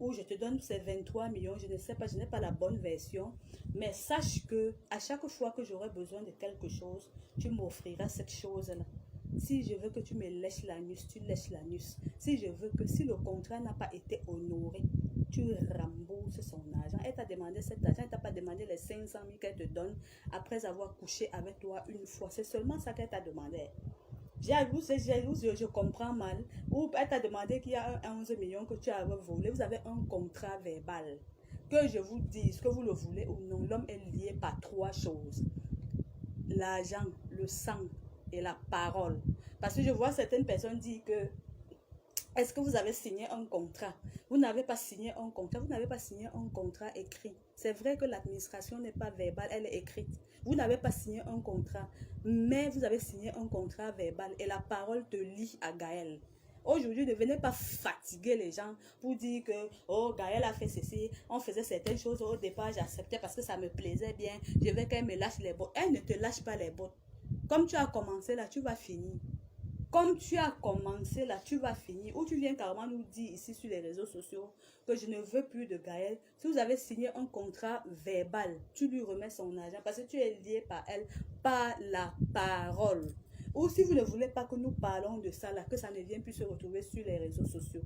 ou je te donne ces 23 millions, je ne sais pas, je n'ai pas la bonne version. Mais sache que à chaque fois que j'aurai besoin de quelque chose, tu m'offriras cette chose-là. Si je veux que tu me lèches l'anus, tu lèches l'anus. Si je veux que, si le contrat n'a pas été honoré, tu rembourses son argent. Elle t'a demandé cet argent, elle t'a pas demandé les 500 000 qu'elle te donne après avoir couché avec toi une fois. C'est seulement ça qu'elle t'a demandé. Jalouse, c'est jalouse, je comprends mal. Ou elle t'a demandé qu'il y a un 11 millions que tu as volé. Vous avez un contrat verbal. Que je vous dise que vous le voulez ou non, l'homme est lié par trois choses. L'argent, le sang et la parole. Parce que je vois certaines personnes dire que est-ce que vous avez signé un contrat? Vous n'avez pas signé un contrat. Vous n'avez pas signé un contrat écrit. C'est vrai que l'administration n'est pas verbale, elle est écrite. Vous n'avez pas signé un contrat, mais vous avez signé un contrat verbal et la parole te lie à Gaël. Aujourd'hui, ne venez pas fatiguer les gens pour dire que oh, Gaël a fait ceci, on faisait certaines choses au départ, j'acceptais parce que ça me plaisait bien, je veux qu'elle me lâche les bottes. Elle ne te lâche pas les bottes. Comme tu as commencé là, tu vas finir. Comme tu as commencé là, tu vas finir. Ou tu viens carrément nous dire ici sur les réseaux sociaux que je ne veux plus de Gaël. Si vous avez signé un contrat verbal, tu lui remets son argent parce que tu es lié par elle, par la parole. Ou si vous ne voulez pas que nous parlons de ça là, que ça ne vienne plus se retrouver sur les réseaux sociaux.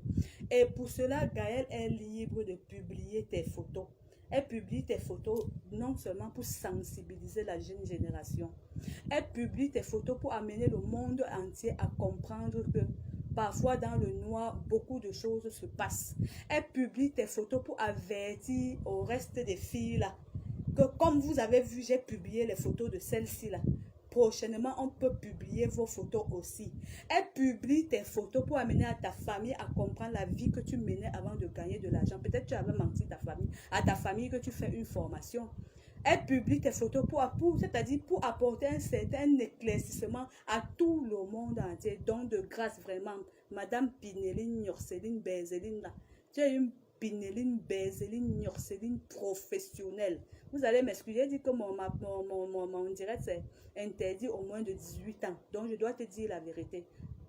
Et pour cela, Gaël est libre de publier tes photos. Elle publie tes photos non seulement pour sensibiliser la jeune génération. Elle publie tes photos pour amener le monde entier à comprendre que parfois dans le noir, beaucoup de choses se passent. Elle publie tes photos pour avertir au reste des filles là que comme vous avez vu, j'ai publié les photos de celle-ci là. Prochainement, on peut publier vos photos aussi. Elle publie tes photos pour amener à ta famille à comprendre la vie que tu menais avant de gagner de l'argent. Peut-être tu avais menti à ta famille que tu fais une formation. Elle publie tes photos c'est-à-dire pour apporter un certain éclaircissement à tout le monde entier. Donc de grâce vraiment, Madame Pinéline Nyorceline Berzeline là. Tu es une Pinéline Berzeline Nyorceline professionnelle. Vous allez m'excuser, dire que mon direct c'est interdit au moins de 18 ans. Donc je dois te dire la vérité.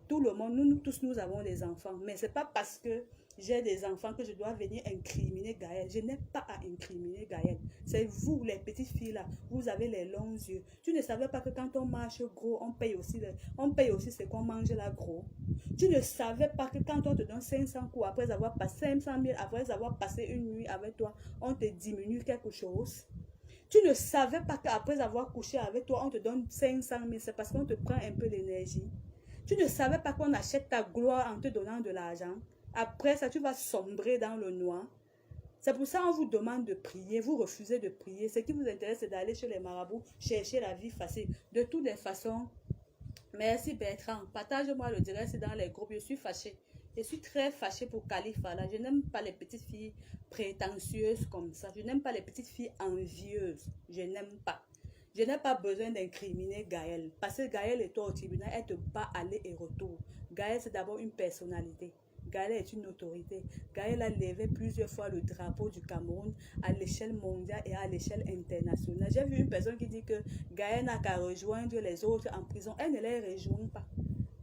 Tout le monde, nous tous, nous avons des enfants. Mais ce n'est pas parce que j'ai des enfants que je dois venir incriminer Gaël. Je n'ai pas à incriminer Gaël. C'est vous, les petites filles là, vous avez les longs yeux. Tu ne savais pas que quand on marche gros, on paye aussi ce qu'on mange là gros. Tu ne savais pas que quand on te donne 500 coups après avoir passé 500 000, après avoir passé une nuit avec toi, on te diminue quelque chose. Tu ne savais pas qu'après avoir couché avec toi, on te donne 500 000. C'est parce qu'on te prend un peu d'énergie. Tu ne savais pas qu'on achète ta gloire en te donnant de l'argent. Après ça, tu vas sombrer dans le noir. C'est pour ça qu'on vous demande de prier. Vous refusez de prier. Ce qui vous intéresse, c'est d'aller chez les marabouts, chercher la vie facile. De toutes les façons, merci Bertrand. Partage-moi le direct dans les groupes. Je suis fâchée. Je suis très fâchée pour Khalifa. Là. Je n'aime pas les petites filles prétentieuses comme ça. Je n'aime pas les petites filles envieuses. Je n'aime pas. Je n'ai pas besoin d'incriminer Gaël. Parce que Gaël est toi au tribunal, elle te bat aller et retour. Gaël, c'est d'abord une personnalité. Gaël est une autorité. Gaël a levé plusieurs fois le drapeau du Cameroun à l'échelle mondiale et à l'échelle internationale. J'ai vu une personne qui dit que Gaël n'a qu'à rejoindre les autres en prison. Elle ne les rejoint pas.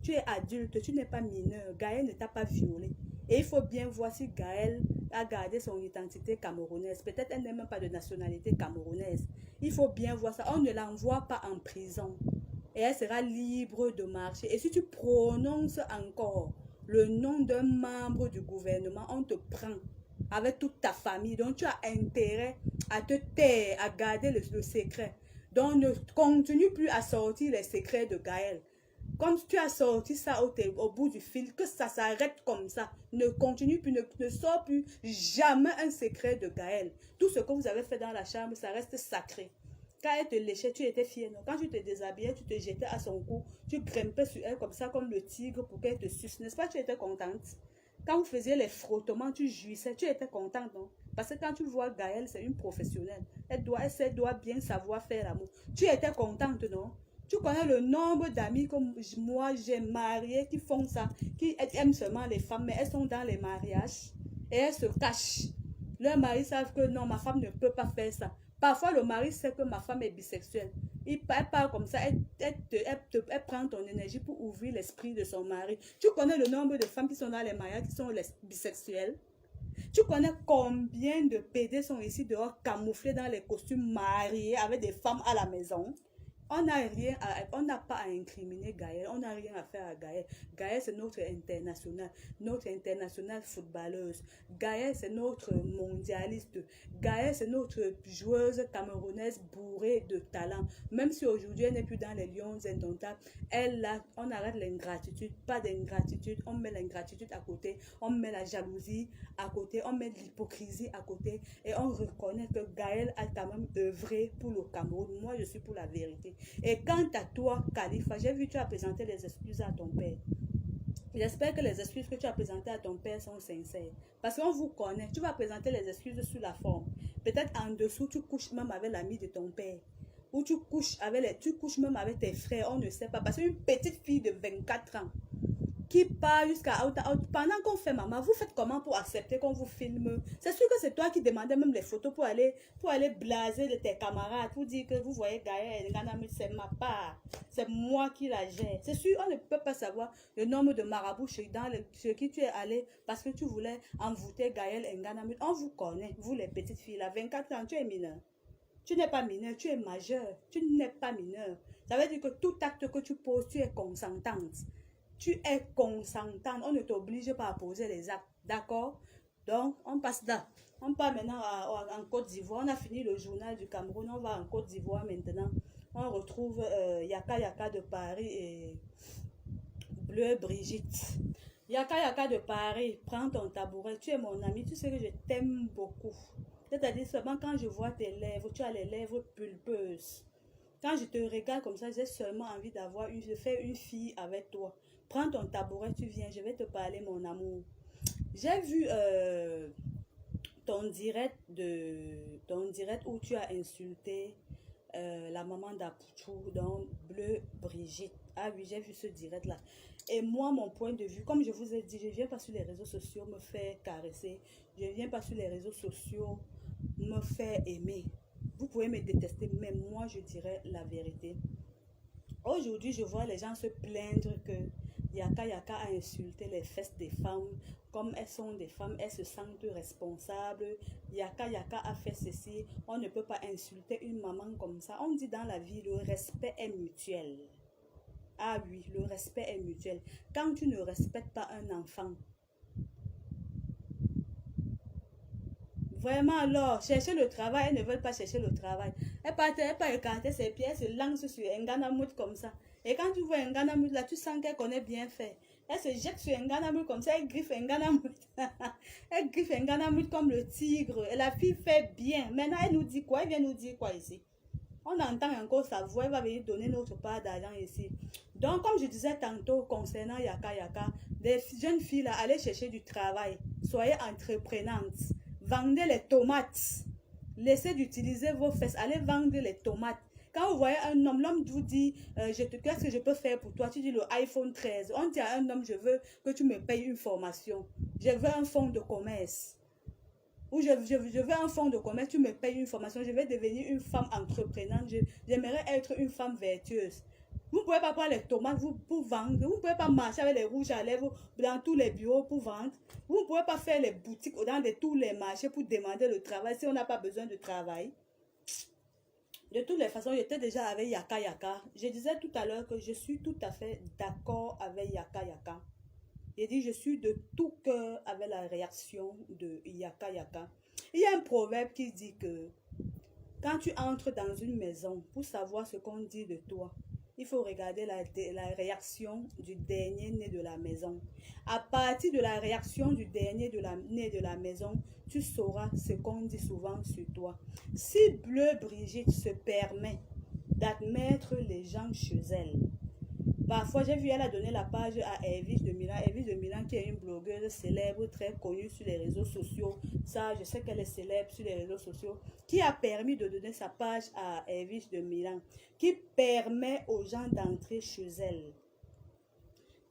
Tu es adulte, tu n'es pas mineur. Gaël ne t'a pas violé. Et il faut bien voir si Gaël a gardé son identité camerounaise. Peut-être elle n'est même pas de nationalité camerounaise. Il faut bien voir ça. On ne l'envoie pas en prison. Et elle sera libre de marcher. Et si tu prononces encore le nom d'un membre du gouvernement, on te prend avec toute ta famille. Donc tu as intérêt à te taire, à garder le secret. Donc ne continue plus à sortir les secrets de Gaël. Comme tu as sorti ça au bout du fil, que ça s'arrête comme ça. Ne continue plus, ne sors plus jamais un secret de Gaël. Tout ce que vous avez fait dans la chambre, ça reste sacré. Quand elle te léchait, tu étais fière. Quand tu te déshabillais, tu te jetais à son cou. Tu grimpais sur elle comme ça, comme le tigre, pour qu'elle te suce. N'est-ce pas, tu étais contente? Quand vous faisiez les frottements, tu jouissais, tu étais contente, non? Parce que quand tu vois Gaëlle, c'est une professionnelle. Elle doit bien savoir faire l'amour. Tu étais contente, non? Tu connais le nombre d'amis comme moi, j'ai marié, qui font ça, qui aiment seulement les femmes, mais elles sont dans les mariages et elles se cachent. Leurs maris savent que non, ma femme ne peut pas faire ça. Parfois, le mari sait que ma femme est bisexuelle. Elle parle comme ça, elle prend ton énergie pour ouvrir l'esprit de son mari. Tu connais le nombre de femmes qui sont dans les mariages, qui sont bisexuelles? Tu connais combien de PD sont ici dehors camouflés dans les costumes mariés avec des femmes à la maison? On n'a pas à incriminer Gaëlle, on n'a rien à faire à Gaëlle. Gaëlle, c'est notre internationale footballeuse. Gaëlle, c'est notre mondialiste. Gaëlle, c'est notre joueuse camerounaise bourrée de talent. Même si aujourd'hui, elle n'est plus dans les Lions indomptables, on arrête l'ingratitude, pas d'ingratitude, on met l'ingratitude à côté, on met la jalousie à côté, on met l'hypocrisie à côté et on reconnaît que Gaëlle a quand même œuvré pour le Cameroun. Moi, je suis pour la vérité. Et quant à toi, Khalifa, j'ai vu que tu as présenté les excuses à ton père. J'espère que les excuses que tu as présentées à ton père sont sincères. Parce qu'on vous connaît, tu vas présenter les excuses sous la forme. Peut-être en dessous, tu couches même avec l'ami de ton père. Ou tu couches même avec tes frères, on ne sait pas. Parce qu'une petite fille de 24 ans qui part jusqu'à pendant qu'on fait maman, vous faites comment pour accepter qu'on vous filme? C'est sûr que c'est toi qui demandais même les photos pour aller blaser de tes camarades, pour dire que vous voyez Gaëlle, c'est ma part, c'est moi qui la gère. C'est sûr, on ne peut pas savoir le nombre de marabouts chez qui tu es allé parce que tu voulais envoûter Gaëlle et Nganamut. On vous connaît, vous les petites filles, là, 24 ans, tu es mineur. Tu n'es pas mineur, tu es majeur, tu n'es pas mineur. Ça veut dire que tout acte que tu poses, tu es consentante. Tu es consentante, on ne t'oblige pas à poser les actes, d'accord? Donc, on passe là. On part maintenant en Côte d'Ivoire. On a fini le journal du Cameroun, on va en Côte d'Ivoire maintenant. On retrouve Yaka Yaka de Paris et Bleu Brigitte. Yaka Yaka de Paris, prends ton tabouret. Tu es mon ami, tu sais que je t'aime beaucoup. C'est-à-dire seulement quand je vois tes lèvres, tu as les lèvres pulpeuses. Quand je te regarde comme ça, j'ai seulement envie de faire une fille avec toi. Prends ton tabouret, tu viens, je vais te parler, mon amour. J'ai vu ton direct où tu as insulté la maman d'Apouchou, donc Bleu Brigitte. Ah oui, j'ai vu ce direct là. Et moi, mon point de vue, comme je vous ai dit, je ne viens pas sur les réseaux sociaux me faire caresser. Je ne viens pas sur les réseaux sociaux me faire aimer. Vous pouvez me détester, mais moi, je dirais la vérité. Aujourd'hui, je vois les gens se plaindre que Yaka Yaka a insulté les fesses des femmes. Comme elles sont des femmes, elles se sentent responsables. Yaka Yaka a fait ceci. On ne peut pas insulter une maman comme ça. On dit dans la vie, le respect est mutuel. Ah oui, le respect est mutuel. Quand tu ne respectes pas un enfant, vraiment, alors, chercher le travail, elles ne veulent pas chercher le travail. Elles partent écarter ses pieds, elles se lancent sur Nganamout comme ça. Et quand tu vois Nganamout là, tu sens qu'elle connaît bien faire. Elle se jette sur Nganamout comme ça, elle griffe Nganamout. Elle griffe Nganamout comme le tigre. Et la fille fait bien. Maintenant, elle nous dit quoi? Elle vient nous dire quoi ici? On entend encore sa voix, elle va venir donner notre part d'argent ici. Donc, comme je disais tantôt concernant Yaka Yaka, des jeunes filles là, allez chercher du travail. Soyez entreprenantes. Vendez les tomates. Laissez d'utiliser vos fesses. Allez vendre les tomates. Quand vous voyez un homme, l'homme vous dit, qu'est-ce que je peux faire pour toi? Tu dis le iPhone 13. On dit à un homme, je veux que tu me payes une formation. Je veux un fonds de commerce. Ou je veux un fonds de commerce, tu me payes une formation. Je vais devenir une femme entreprenante. J'aimerais être une femme vertueuse. Vous ne pouvez pas prendre les tomates pour vendre. Vous ne pouvez pas marcher avec les rouges à lèvres dans tous les bureaux pour vendre. Vous ne pouvez pas faire les boutiques dans tous les marchés pour demander le travail si on n'a pas besoin de travail. De toutes les façons, j'étais déjà avec Yaka Yaka. Je disais tout à l'heure que je suis tout à fait d'accord avec Yaka Yaka. J'ai dit, je suis de tout cœur avec la réaction de Yaka Yaka. Il y a un proverbe qui dit que quand tu entres dans une maison pour savoir ce qu'on dit de toi, il faut regarder la réaction du dernier né de la maison. À partir de la réaction du dernier né de la maison, tu sauras ce qu'on dit souvent sur toi. Si Bleu Brigitte se permet d'admettre les gens chez elle, Parfois, j'ai vu, elle a donné la page à Elvis de Milan. Elvis de Milan, qui est une blogueuse célèbre, très connue sur les réseaux sociaux. Ça, je sais qu'elle est célèbre sur les réseaux sociaux. Qui a permis de donner sa page à Elvis de Milan. Qui permet aux gens d'entrer chez elle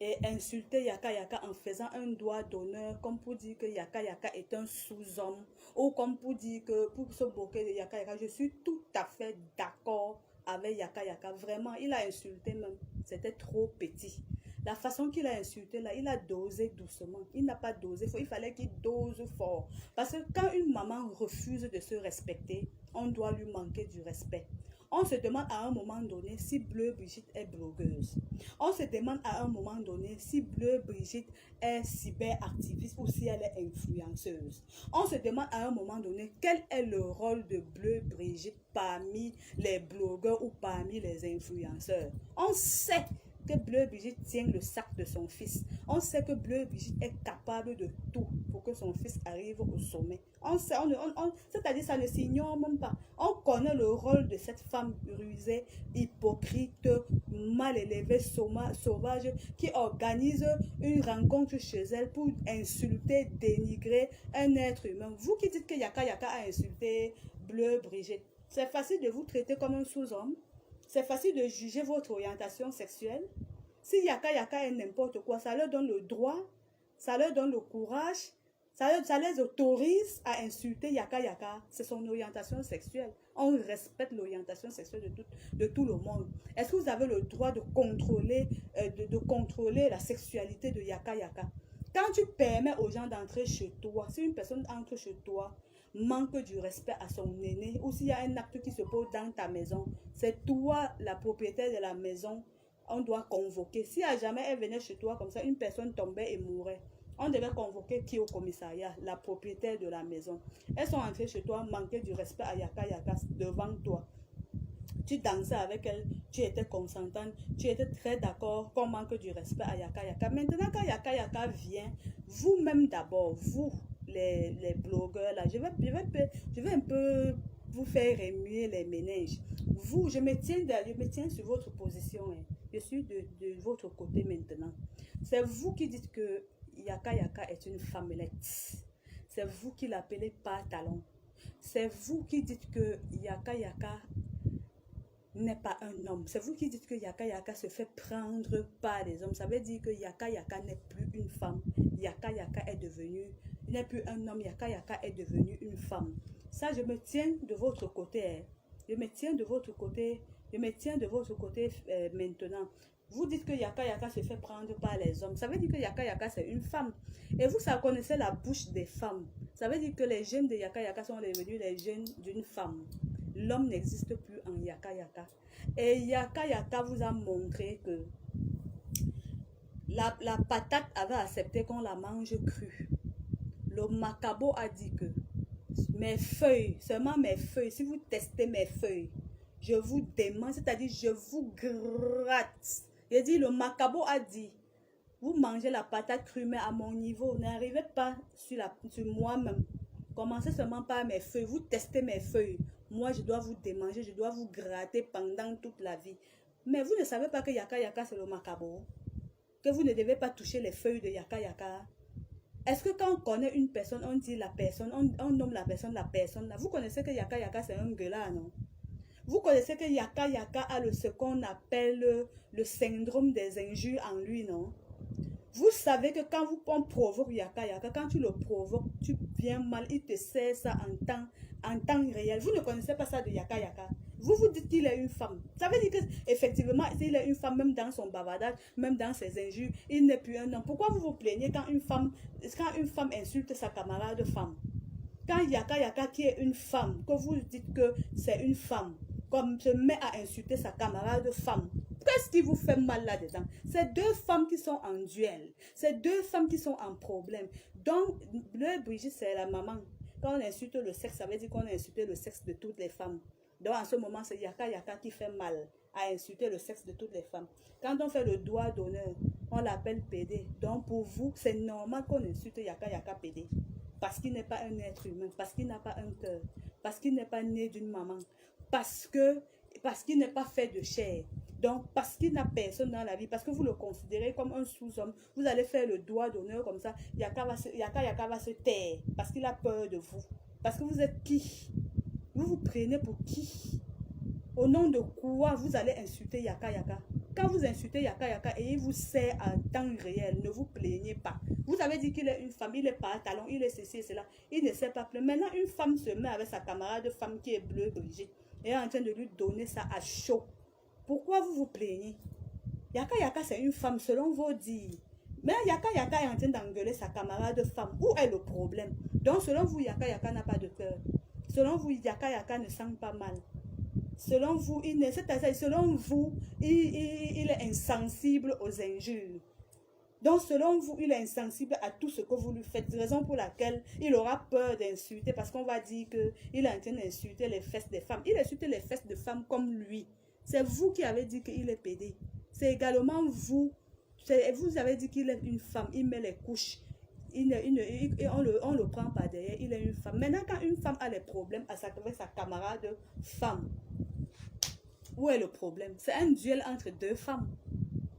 et insulter Yaka Yaka en faisant un doigt d'honneur, comme pour dire que Yaka Yaka est un sous-homme, ou comme pour dire que pour se moquer de Yaka Yaka. Je suis tout à fait d'accord avec Yaka Yaka. Vraiment, il a insulté même. C'était trop petit. La façon qu'il a insulté là, il a dosé doucement. Il n'a pas dosé fort. Il fallait qu'il dose fort. Parce que quand une maman refuse de se respecter, on doit lui manquer du respect. On se demande à un moment donné si Bleu Brigitte est blogueuse. On se demande à un moment donné si Bleu Brigitte est cyberactiviste ou si elle est influenceuse. On se demande à un moment donné quel est le rôle de Bleu Brigitte parmi les blogueurs ou parmi les influenceurs. On sait que Bleu Brigitte tient le sac de son fils. On sait que Bleu Brigitte est capable de tout pour que son fils arrive au sommet. On sait, c'est-à-dire ça ne s'ignore même pas. On connaît le rôle de cette femme rusée, hypocrite, mal élevée, sauvage, qui organise une rencontre chez elle pour insulter, dénigrer un être humain. Vous qui dites que Yaka Yaka a insulté Bleu Brigitte, c'est facile de vous traiter comme un sous-homme. C'est facile de juger votre orientation sexuelle. Si Yaka Yaka est n'importe quoi, ça leur donne le droit, ça leur donne le courage, ça les autorise à insulter Yaka Yaka. C'est son orientation sexuelle. On respecte l'orientation sexuelle de tout le monde. Est-ce que vous avez le droit de contrôler, contrôler la sexualité de Yaka Yaka? Quand tu permets aux gens d'entrer chez toi, si une personne entre chez toi, manque du respect à son aîné, ou s'il y a un acte qui se pose dans ta maison, c'est toi, la propriétaire de la maison, on doit convoquer. Si à jamais elle venait chez toi comme ça, une personne tombait et mourait, on devait convoquer qui au commissariat? La propriétaire de la maison. Elles sont entrées chez toi, manquaient du respect à Yaka Yaka devant toi. Tu dansais avec elle, tu étais consentante, tu étais très d'accord qu'on manque du respect à Yaka Yaka. Maintenant, quand Yaka Yaka vient, vous-même d'abord, vous, les blogueurs, là, je vais un peu vous faire remuer les méninges. Vous, je me tiens sur votre position. Hein. Je suis de votre côté maintenant. C'est vous qui dites que Yaka Yaka est une femmelette. C'est vous qui l'appelez pantalon. C'est vous qui dites que Yaka Yaka n'est pas un homme. C'est vous qui dites que Yaka Yaka se fait prendre par les hommes. Ça veut dire que Yaka Yaka n'est plus une femme. Yaka Yaka est devenu, il n'est plus un homme. Yaka Yaka est devenu une femme. Ça, je me tiens de votre côté. Hein. Je me tiens de votre côté. Je me tiens de votre côté maintenant. Vous dites que Yaka Yaka se fait prendre par les hommes. Ça veut dire que Yaka Yaka, c'est une femme. Et vous, ça connaissez la bouche des femmes. Ça veut dire que les gènes de Yaka Yaka sont devenus les gènes d'une femme. L'homme n'existe plus en Yaka Yaka. Et Yaka Yaka vous a montré que la patate avait accepté qu'on la mange crue. Le macabo a dit que mes feuilles, seulement mes feuilles, si vous testez mes feuilles, je vous dément, c'est-à-dire je vous gratte. Il dit, le macabo a dit, vous mangez la patate crue, mais à mon niveau, n'arrivez pas sur moi-même. Commencez seulement par mes feuilles, vous testez mes feuilles. Moi, je dois vous démanger, je dois vous gratter pendant toute la vie. Mais vous ne savez pas que Yaka Yaka, c'est le macabo. Que vous ne devez pas toucher les feuilles de Yaka Yaka. Est-ce que quand on connaît une personne, on dit la personne, on nomme la personne là. Vous connaissez que Yaka Yaka, c'est un gueulard, non? Vous connaissez que Yaka Yaka a ce qu'on appelle le syndrome des injures en lui, non? Vous savez que quand on provoque Yaka Yaka, quand tu le provoques, tu viens mal, il te sert ça en temps réel. Vous ne connaissez pas ça de Yaka Yaka. Vous vous dites qu'il est une femme. Ça veut dire qu'effectivement, s'il est une femme, même dans son bavardage, même dans ses injures, il n'est plus un homme. Pourquoi vous vous plaignez quand une femme insulte sa camarade femme? Quand Yaka Yaka, qui est une femme, que vous dites que c'est une femme, comme se met à insulter sa camarade femme, qu'est-ce qui vous fait mal là-dedans? C'est deux femmes qui sont en duel. C'est deux femmes qui sont en problème. Donc, Bleu Brigitte, c'est la maman. Quand on insulte le sexe, ça veut dire qu'on a insulté le sexe de toutes les femmes. Donc, en ce moment, c'est Yaka Yaka qui fait mal à insulter le sexe de toutes les femmes. Quand on fait le doigt d'honneur, on l'appelle PD. Donc, pour vous, c'est normal qu'on insulte Yaka Yaka PD. Parce qu'il n'est pas un être humain, parce qu'il n'a pas un cœur, parce qu'il n'est pas né d'une maman, parce qu'il n'est pas fait de chair. Donc, parce qu'il n'a personne dans la vie, parce que vous le considérez comme un sous-homme, vous allez faire le doigt d'honneur comme ça. Yaka va se taire parce qu'il a peur de vous. Parce que vous êtes qui? Vous vous prenez pour qui? Au nom de quoi vous allez insulter Yaka Yaka? Quand vous insultez Yaka Yaka et il vous sert en temps réel, ne vous plaignez pas. Vous avez dit qu'il est une femme, il est pantalon, il est ceci et cela. Il ne sait pas plaindre. Maintenant, une femme se met avec sa camarade femme qui est bleue, Brigitte, et est en train de lui donner ça à chaud. Pourquoi vous vous plaignez? Yaka Yaka, c'est une femme selon vos dires. Mais Yaka Yaka est en train d'engueuler sa camarade femme. Où est le problème? Donc, selon vous, Yaka Yaka n'a pas de cœur. Selon vous, Yaka Yaka ne sent pas mal. Selon vous, il est insensible aux injures. Donc, selon vous, il est insensible à tout ce que vous lui faites. Raison pour laquelle il aura peur d'insulter, parce qu'on va dire qu'il est en train d'insulter les fesses des femmes. Il insulte les fesses de femmes comme lui. C'est vous qui avez dit qu'il est pédé. C'est également vous. Vous avez dit qu'il est une femme. Il met les couches. On le prend par derrière. Il est une femme. Maintenant, quand une femme a des problèmes avec sa camarade femme, où est le problème? C'est un duel entre deux femmes.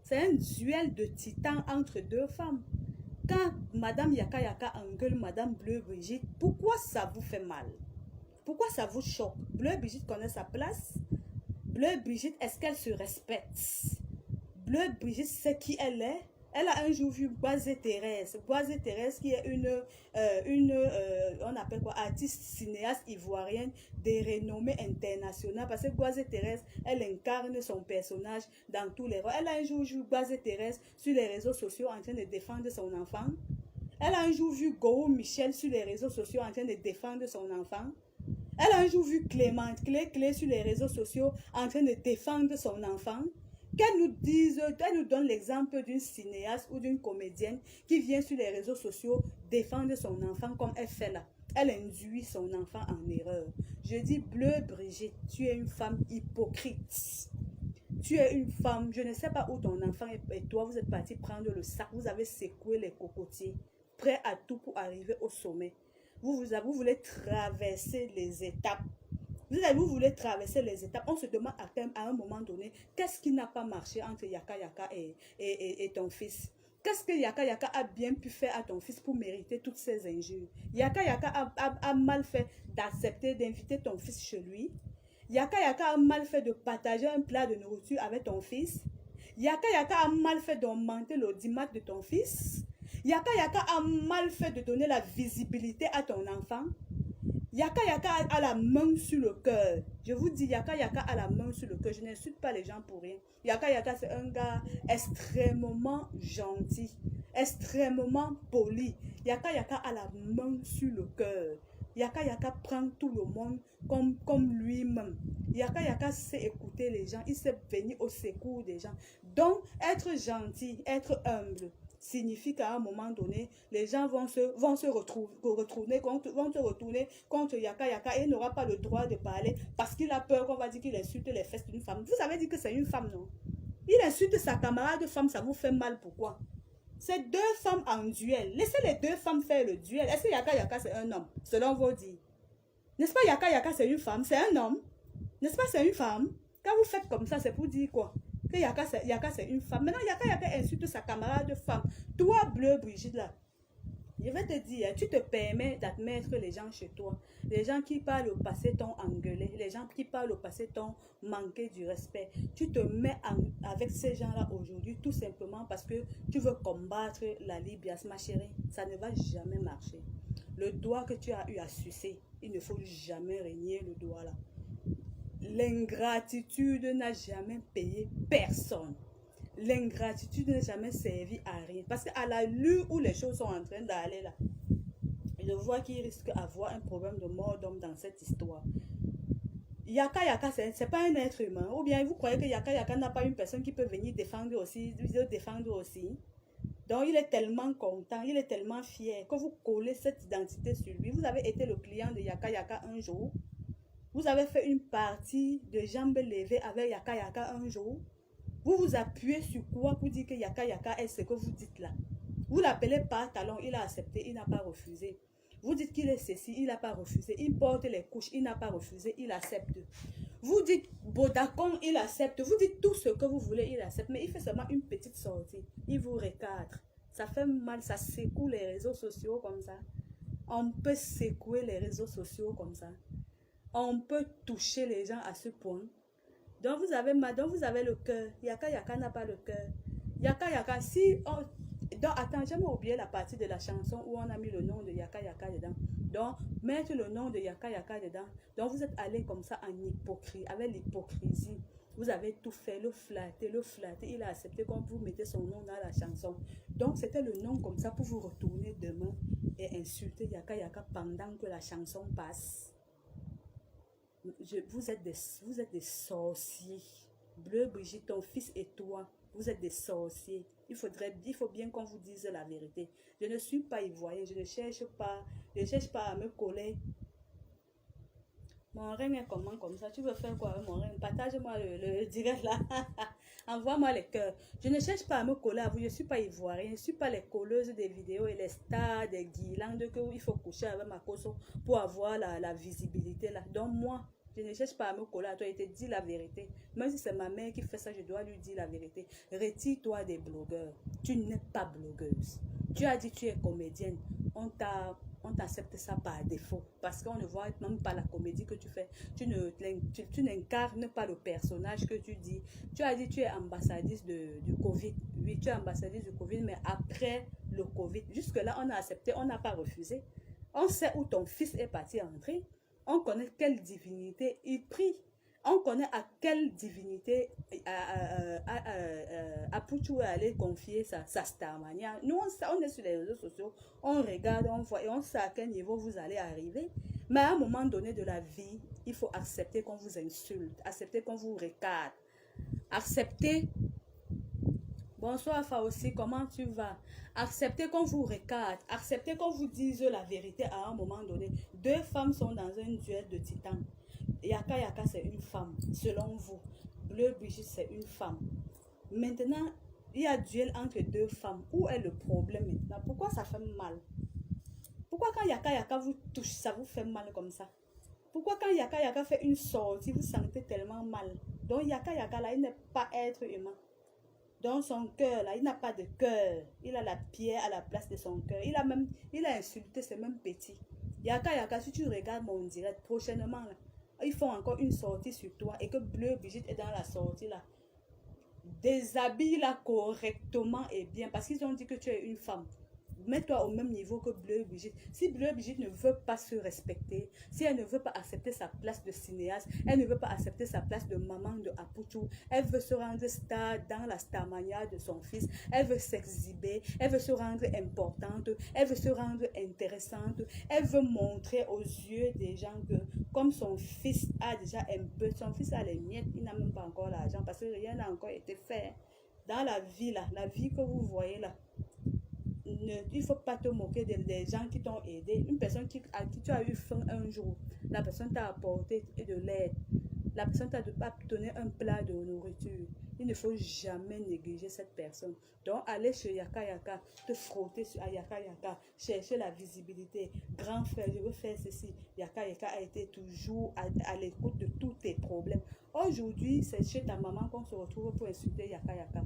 C'est un duel de titans entre deux femmes. Quand Madame Yaka Yaka engueule Madame Bleu Brigitte, pourquoi ça vous fait mal? Pourquoi ça vous choque? Bleu Brigitte connaît sa place. Bleu Brigitte, est-ce qu'elle se respecte? Bleu Brigitte sait qui elle est. Elle a un jour vu Boisé Thérèse. Boisé Thérèse qui est on appelle quoi, artiste cinéaste ivoirienne de renommée internationale. Parce que Boisé Thérèse, elle incarne son personnage dans tous les rôles. Elle a un jour vu Boisé Thérèse sur les réseaux sociaux en train de défendre son enfant. Elle a un jour vu Goro Michel sur les réseaux sociaux en train de défendre son enfant. Elle a un jour vu Clément Clé sur les réseaux sociaux en train de défendre son enfant. Qu'elle nous donne l'exemple d'une cinéaste ou d'une comédienne qui vient sur les réseaux sociaux défendre son enfant comme elle fait là. Elle induit son enfant en erreur. Je dis, Bleu Brigitte, tu es une femme hypocrite. Tu es une femme, je ne sais pas où ton enfant et toi, vous êtes partis prendre le sac, vous avez secoué les cocotiers, prêt à tout pour arriver au sommet. Vous voulez traverser les étapes. Vous voulez traverser les étapes. On se demande à un moment donné, qu'est-ce qui n'a pas marché entre Yaka Yaka et ton fils? Qu'est-ce que Yaka Yaka a bien pu faire à ton fils pour mériter toutes ces injures? Yaka Yaka a mal fait d'accepter d'inviter ton fils chez lui. Yaka Yaka a mal fait de partager un plat de nourriture avec ton fils. Yaka Yaka a mal fait d'augmenter l'audimat de ton fils. Yaka Yaka a mal fait de donner la visibilité à ton enfant. Yaka Yaka a la main sur le cœur. Je vous dis, Yaka Yaka a la main sur le cœur. Je n'insulte pas les gens pour rien. Yaka Yaka, c'est un gars extrêmement gentil, extrêmement poli. Yaka Yaka a la main sur le cœur. Yaka Yaka prend tout le monde comme lui-même. Yaka Yaka sait écouter les gens. Il sait venir au secours des gens. Donc, être gentil, être humble, signifie qu'à un moment donné, les gens vont se retourner contre Yaka Yaka et il n'aura pas le droit de parler parce qu'il a peur qu'on va dire qu'il insulte les fesses d'une femme. Vous avez dit que c'est une femme, non? Il insulte sa camarade femme, ça vous fait mal, pourquoi? C'est deux femmes en duel. Laissez les deux femmes faire le duel. Est-ce que Yaka Yaka c'est un homme, selon vos dires? N'est-ce pas Yaka Yaka c'est une femme, c'est un homme? N'est-ce pas c'est une femme? Quand vous faites comme ça, c'est pour dire quoi? Que Yaka c'est une femme. Maintenant, Yaka Yaka insulte sa camarade femme. Toi, Bleu Brigitte, là, je vais te dire, tu te permets d'admettre les gens chez toi. Les gens qui parlent au passé t'ont engueulé. Les gens qui parlent au passé t'ont manqué du respect. Tu te mets avec ces gens-là aujourd'hui tout simplement parce que tu veux combattre la libias, ma chérie. Ça ne va jamais marcher. Le doigt que tu as eu à sucer, il ne faut jamais régner le doigt là. L'ingratitude n'a jamais payé personne. L'ingratitude n'a jamais servi à rien. Parce qu'à la lueur où les choses sont en train d'aller là, je vois qu'il risque d'avoir un problème de mort d'homme dans cette histoire. Yaka Yaka, c'est pas un être humain. Ou bien vous croyez que Yaka Yaka n'a pas une personne qui peut venir défendre aussi, Donc il est tellement content, il est tellement fier que vous collez cette identité sur lui. Vous avez été le client de Yaka Yaka un jour. Vous avez fait une partie de jambes levées avec Yaka Yaka un jour. Vous vous appuyez sur quoi pour dire que Yaka Yaka est ce que vous dites là? Vous l'appelez par talon, il a accepté, il n'a pas refusé. Vous dites qu'il est ceci, il n'a pas refusé. Il porte les couches, il n'a pas refusé, il accepte. Vous dites Bodakon, il accepte. Vous dites tout ce que vous voulez, il accepte. Mais il fait seulement une petite sortie. Il vous recadre. Ça fait mal, ça secoue les réseaux sociaux comme ça. On peut secouer les réseaux sociaux comme ça. On peut toucher les gens à ce point. Donc vous avez le cœur. Yaka Yaka n'a pas le cœur. Yaka Yaka, si on... Donc attends, j'ai oublié la partie de la chanson où on a mis le nom de Yaka Yaka dedans. Donc mettre le nom de Yaka Yaka dedans. Donc vous êtes allé comme ça en hypocrisie, avec l'hypocrisie. Vous avez tout fait, le flatter. Il a accepté qu'on vous mettez son nom dans la chanson. Donc c'était le nom comme ça pour vous retourner demain et insulter Yaka Yaka pendant que la chanson passe. Vous êtes des sorciers. Bleu Brigitte, ton fils et toi, vous êtes des sorciers. Il faut bien qu'on vous dise la vérité. Je ne suis pas ivoirien, je ne cherche pas à me coller. Mon reine est comment comme ça? Tu veux faire quoi avec mon reine? Partage-moi le direct là. Envoie-moi les cœurs. Je ne cherche pas à me coller à vous. Je ne suis pas ivoirien. Je ne suis pas les colleuses des vidéos et les stars des guirlandes qu'il faut coucher avec ma coso pour avoir la visibilité là. Donc moi, je ne cherche pas à me coller à toi. Je te dis la vérité. Même si c'est ma mère qui fait ça, je dois lui dire la vérité. Retire-toi des blogueurs. Tu n'es pas blogueuse. Tu as dit que tu es comédienne. On t'accepte ça par défaut parce qu'on ne voit même pas la comédie que tu fais. Tu n'incarnes pas le personnage que tu dis. Tu as dit que tu es ambassadrice du Covid. Oui, tu es ambassadrice du Covid, mais après le Covid. Jusque-là, on a accepté, on n'a pas refusé. On sait où ton fils est parti entrer. On connaît quelle divinité il prie. On connaît à quelle divinité Apuchu est allé confier sa starmania. Nous, on est sur les réseaux sociaux, on regarde, on voit et on sait à quel niveau vous allez arriver. Mais à un moment donné de la vie, il faut accepter qu'on vous insulte, accepter qu'on vous recadre, accepter... Bonsoir Faouzi, comment tu vas? Acceptez qu'on vous recadre, acceptez qu'on vous dise la vérité à un moment donné. Deux femmes sont dans un duel de titans. Yaka Yaka c'est une femme, selon vous. Bleu Brigitte c'est une femme. Maintenant, il y a duel entre deux femmes. Où est le problème maintenant? Pourquoi ça fait mal? Pourquoi quand Yaka Yaka vous touche, ça vous fait mal comme ça? Pourquoi quand Yaka Yaka fait une sortie, vous sentez tellement mal? Donc Yaka Yaka là, il n'est pas être humain. Dans son cœur, là, il n'a pas de cœur. Il a la pierre à la place de son cœur. Il a insulté ses mêmes petits. Yaka Yaka, si tu regardes mon direct, prochainement, là, ils font encore une sortie sur toi et que Bleu Brigitte est dans la sortie, là. Déshabille-la correctement et bien parce qu'ils ont dit que tu es une femme. Mets-toi au même niveau que Bleu Brigitte. Si Bleu Brigitte ne veut pas se respecter, si elle ne veut pas accepter sa place de cinéaste, elle ne veut pas accepter sa place de maman de Apuchu, elle veut se rendre star dans la starmania de son fils, elle veut s'exhiber, elle veut se rendre importante, elle veut se rendre intéressante, elle veut montrer aux yeux des gens que comme son fils a déjà un peu, son fils a les miettes, il n'a même pas encore l'argent parce que rien n'a encore été fait. Dans la vie là, la vie que vous voyez là, il ne faut pas te moquer des gens qui t'ont aidé. Une personne à qui tu as eu faim un jour, la personne t'a apporté de l'aide, la personne t'a donné un plat de nourriture. Il ne faut jamais négliger cette personne. Donc, aller chez Yaka Yaka, te frotter sur Yaka Yaka, chercher la visibilité. Grand frère, je veux faire ceci. Yaka Yaka a été toujours à l'écoute de tous tes problèmes. Aujourd'hui, c'est chez ta maman qu'on se retrouve pour insulter Yaka Yaka.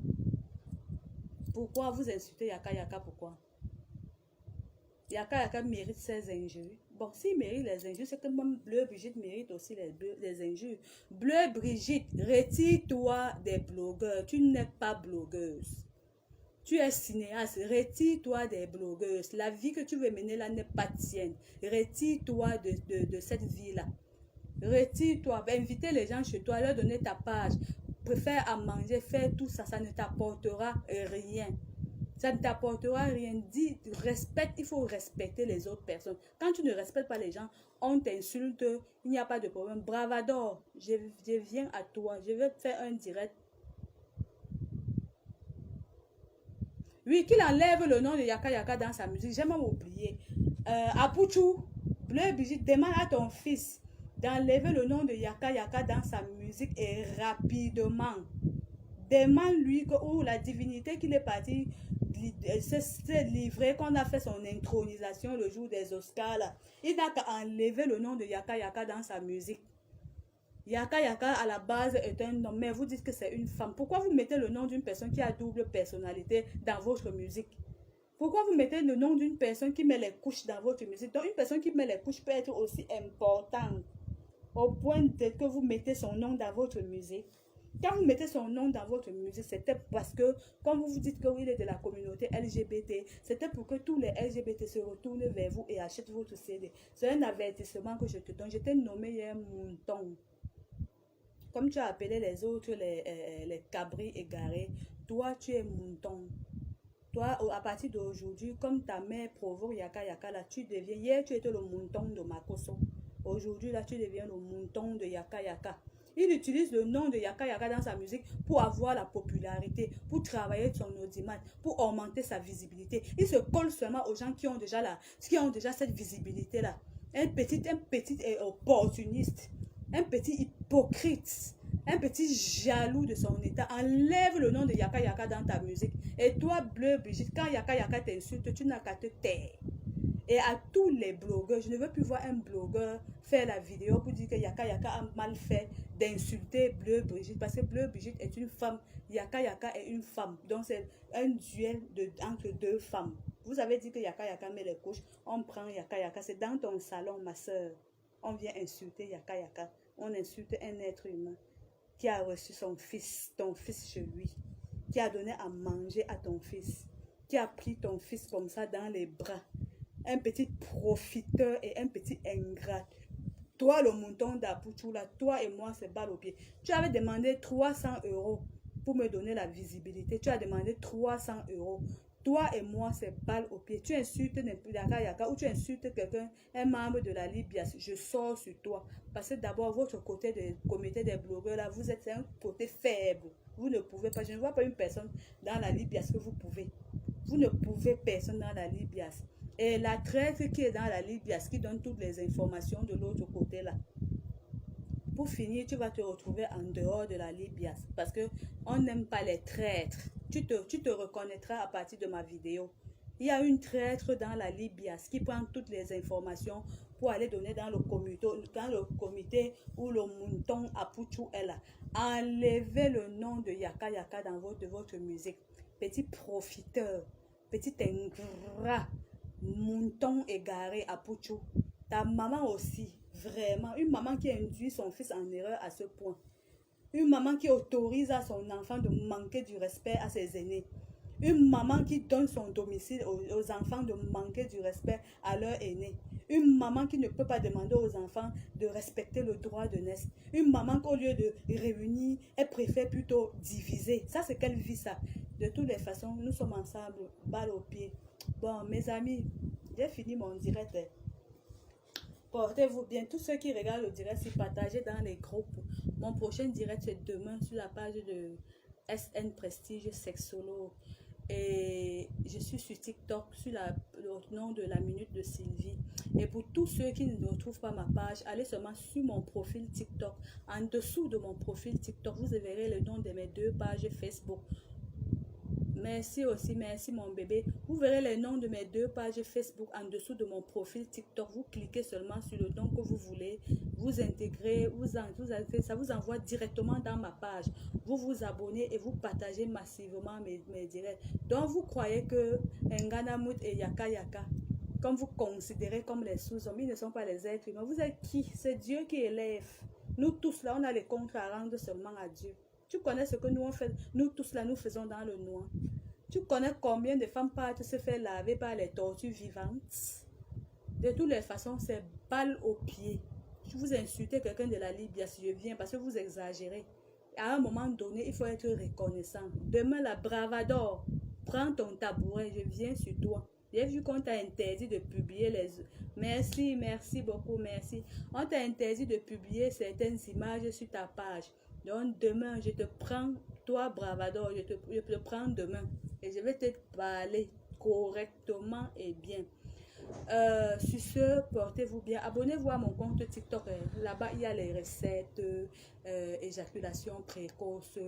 Pourquoi vous insultez Yaka Yaka? Pourquoi? Yaka Yaka mérite ses injures. Bon, s'il mérite les injures, c'est que même Bleu Brigitte mérite aussi les injures. Bleu Brigitte, retire-toi des blogueurs. Tu n'es pas blogueuse. Tu es cinéaste. Retire-toi des blogueuses. La vie que tu veux mener là n'est pas tienne. Retire-toi de cette vie-là. Retire-toi. Inviter les gens chez toi, leur donner ta page. Préfère à manger, faire tout ça, ça ne t'apportera rien. Ça ne t'apportera rien. Dis, respecte, il faut respecter les autres personnes. Quand tu ne respectes pas les gens, on t'insulte, il n'y a pas de problème. Bravador, je viens à toi, je vais faire un direct. Oui, qu'il enlève le nom de Yaka Yaka dans sa musique, j'ai même oublié. Apuchu, Bleu Brigitte, demande à ton fils d'enlever le nom de Yaka Yaka dans sa musique et rapidement. Demande-lui où la divinité qu'il est parti se livrer, qu'on a fait son intronisation le jour des Oscars là. Il n'a qu'à enlever le nom de Yaka Yaka dans sa musique. Yaka Yaka à la base est un homme, mais vous dites que c'est une femme. Pourquoi vous mettez le nom d'une personne qui a double personnalité dans votre musique? Pourquoi vous mettez le nom d'une personne qui met les couches dans votre musique? Donc une personne qui met les couches peut être aussi importante au point que vous mettez son nom dans votre musique. Quand vous mettez son nom dans votre musique, c'était parce que, comme vous vous dites que oui, il est de la communauté LGBT, c'était pour que tous les LGBT se retournent vers vous et achètent votre CD. C'est un avertissement que je te donne. Je t'ai nommé hier Mouton. Comme tu as appelé les autres les cabris égarés, toi tu es Mouton. Toi, à partir d'aujourd'hui, comme ta mère provoque Yaka Yaka, là, tu deviens, hier tu étais le Mouton de Makoso. Aujourd'hui, là, tu deviens le Mouton de Yaka Yaka. Il utilise le nom de Yaka Yaka dans sa musique pour avoir la popularité, pour travailler son audimat, pour augmenter sa visibilité. Il se colle seulement aux gens qui ont déjà cette visibilité-là. Un petit opportuniste, un petit hypocrite, un petit jaloux de son état. Enlève le nom de Yaka Yaka dans ta musique. Et toi, Bleu Brigitte, quand Yaka Yaka t'insulte, tu n'as qu'à te taire. Et à tous les blogueurs, je ne veux plus voir un blogueur faire la vidéo pour dire que Yaka Yaka a mal fait d'insulter Bleu Brigitte. Parce que Bleu Brigitte est une femme, Yaka Yaka est une femme. Donc c'est un duel entre deux femmes. Vous avez dit que Yaka Yaka met les couches, on prend Yaka Yaka. C'est dans ton salon, ma soeur. On vient insulter Yaka Yaka. On insulte un être humain qui a reçu son fils, ton fils chez lui, qui a donné à manger à ton fils, qui a pris ton fils comme ça dans les bras. Un petit profiteur et un petit ingrat. Toi, le Mouton d'Apouchou, là, toi et moi, c'est balle au pied. Tu avais demandé 300 € pour me donner la visibilité. Tu as demandé 300 €. Toi et moi, c'est balle au pied. Tu insultes Yaka Yaka ou tu insultes quelqu'un, un membre de la Libias, je sors sur toi. Parce que d'abord, votre côté de comité des blogueurs, là, vous êtes un côté faible. Vous ne pouvez pas. Je ne vois pas une personne dans la Libias que vous pouvez. Vous ne pouvez personne dans la Libias. Et la traître qui est dans la Libias, qui donne toutes les informations de l'autre côté là. Pour finir, tu vas te retrouver en dehors de la Libias. Parce qu'on n'aime pas les traîtres. Tu te reconnaîtras à partir de ma vidéo. Il y a une traître dans la Libias qui prend toutes les informations pour aller donner dans le comité où le Mouton Apouchou est là. Enlevez le nom de Yaka Yaka dans votre musique. Petit profiteur, petit ingrat. Mouton égaré à Pouchou. Ta maman aussi, vraiment, une maman qui induit son fils en erreur à ce point. Une maman qui autorise à son enfant de manquer du respect à ses aînés. Une maman qui donne son domicile aux enfants de manquer du respect à leurs aînés. Une maman qui ne peut pas demander aux enfants de respecter le droit de naître. Une maman qu'au lieu de réunir, elle préfère plutôt diviser. Ça, c'est quelle vie ça? De toutes les façons, nous sommes ensemble, balle au pied. Bon, mes amis, j'ai fini mon direct. Portez-vous bien. Tous ceux qui regardent le direct, c'est partagez dans les groupes. Mon prochain direct, c'est demain sur la page de SN Prestige Sexolo. Et je suis sur TikTok, sur le nom de la Minute de Sylvie. Et pour tous ceux qui ne retrouvent pas ma page, allez seulement sur mon profil TikTok. En dessous de mon profil TikTok, vous verrez le nom de mes 2 pages Facebook. Merci aussi, merci mon bébé. Vous verrez les noms de mes 2 pages Facebook en dessous de mon profil TikTok. Vous cliquez seulement sur le nom que vous voulez. Vous intégrez, ça vous envoie directement dans ma page. Vous vous abonnez et vous partagez massivement mes directs. Donc vous croyez que Nganamout et Yaka Yaka, comme vous considérez comme les sous-hommes, ils ne sont pas les êtres humains. Vous êtes qui? C'est Dieu qui élève. Nous tous là, on a les comptes à rendre seulement à Dieu. Tu connais ce que nous on fait, nous tous là, nous faisons dans le noir. Tu connais combien de femmes partent se faire laver par les tortues vivantes? De toutes les façons, c'est balle au pied. Je vous insultez quelqu'un de la Libye si je viens parce que vous exagérez. À un moment donné, il faut être reconnaissant. Demain, la bravador, prends ton tabouret, je viens sur toi. J'ai vu qu'on t'a interdit de publier les... Merci beaucoup, merci. On t'a interdit de publier certaines images sur ta page. Donc demain, je te prends, toi bravador, je te prends demain. Et je vais te parler correctement et bien. Sur ce, portez-vous bien. Abonnez-vous à mon compte TikTok. Là-bas, il y a les recettes, éjaculation précoce,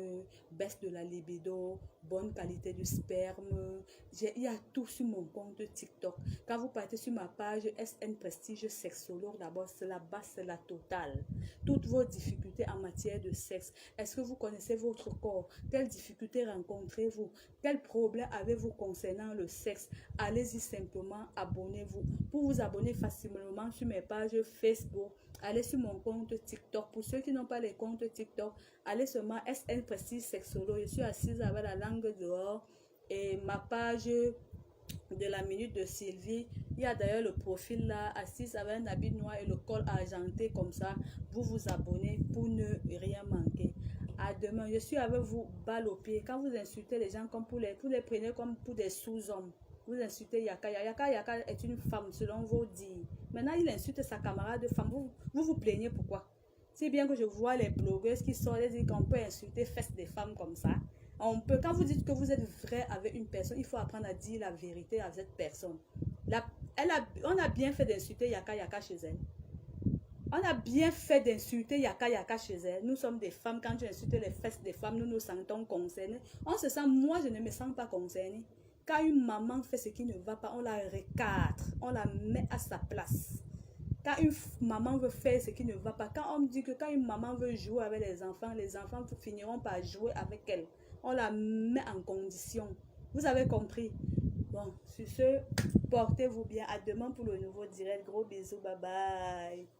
baisse de la libido, bonne qualité du sperme. Il y a tout sur mon compte TikTok. Quand vous partez sur ma page SN Prestige Sexologue, d'abord, c'est là-bas, c'est la totale. Toutes vos difficultés en matière de sexe. Est-ce que vous connaissez votre corps? Quelles difficultés rencontrez-vous? Quels problèmes avez-vous concernant le sexe? Allez-y simplement, abonnez-vous. Pour vous abonner facilement sur mes pages Facebook, allez sur mon compte TikTok. Pour ceux qui n'ont pas les comptes TikTok, allez seulement SN Prestige Sexologue. Je suis assise avec la langue dehors et ma page de la minute de Sylvie. Il y a d'ailleurs le profil là, assise avec un habit noir et le col argenté comme ça. Vous vous abonnez pour ne rien manquer. À demain, je suis avec vous, balle au pied. Quand vous insultez les gens comme vous les prenez comme pour des sous-hommes. Vous insultez Yaka. Yaka est une femme selon vos dires. Maintenant, il insulte sa camarade de femme. Vous plaignez pourquoi? C'est bien que je vois les blogueuses qui sortent et disent qu'on peut insulter fesses des femmes comme ça. On peut, quand vous dites que vous êtes vrai avec une personne, il faut apprendre à dire la vérité à cette personne. On a bien fait d'insulter Yaka chez elle. On a bien fait d'insulter Yaka chez elle. Nous sommes des femmes. Quand tu insultes les fesses des femmes, nous nous sentons concernés. On se sent, moi je ne me sens pas concernée. Quand une maman fait ce qui ne va pas, on la recadre. On la met à sa place. Quand une maman veut faire ce qui ne va pas, quand on me dit que quand une maman veut jouer avec les enfants finiront par jouer avec elle. On la met en condition. Vous avez compris? Bon, sur ce, portez-vous bien. À demain pour le nouveau direct. Gros bisous, bye bye.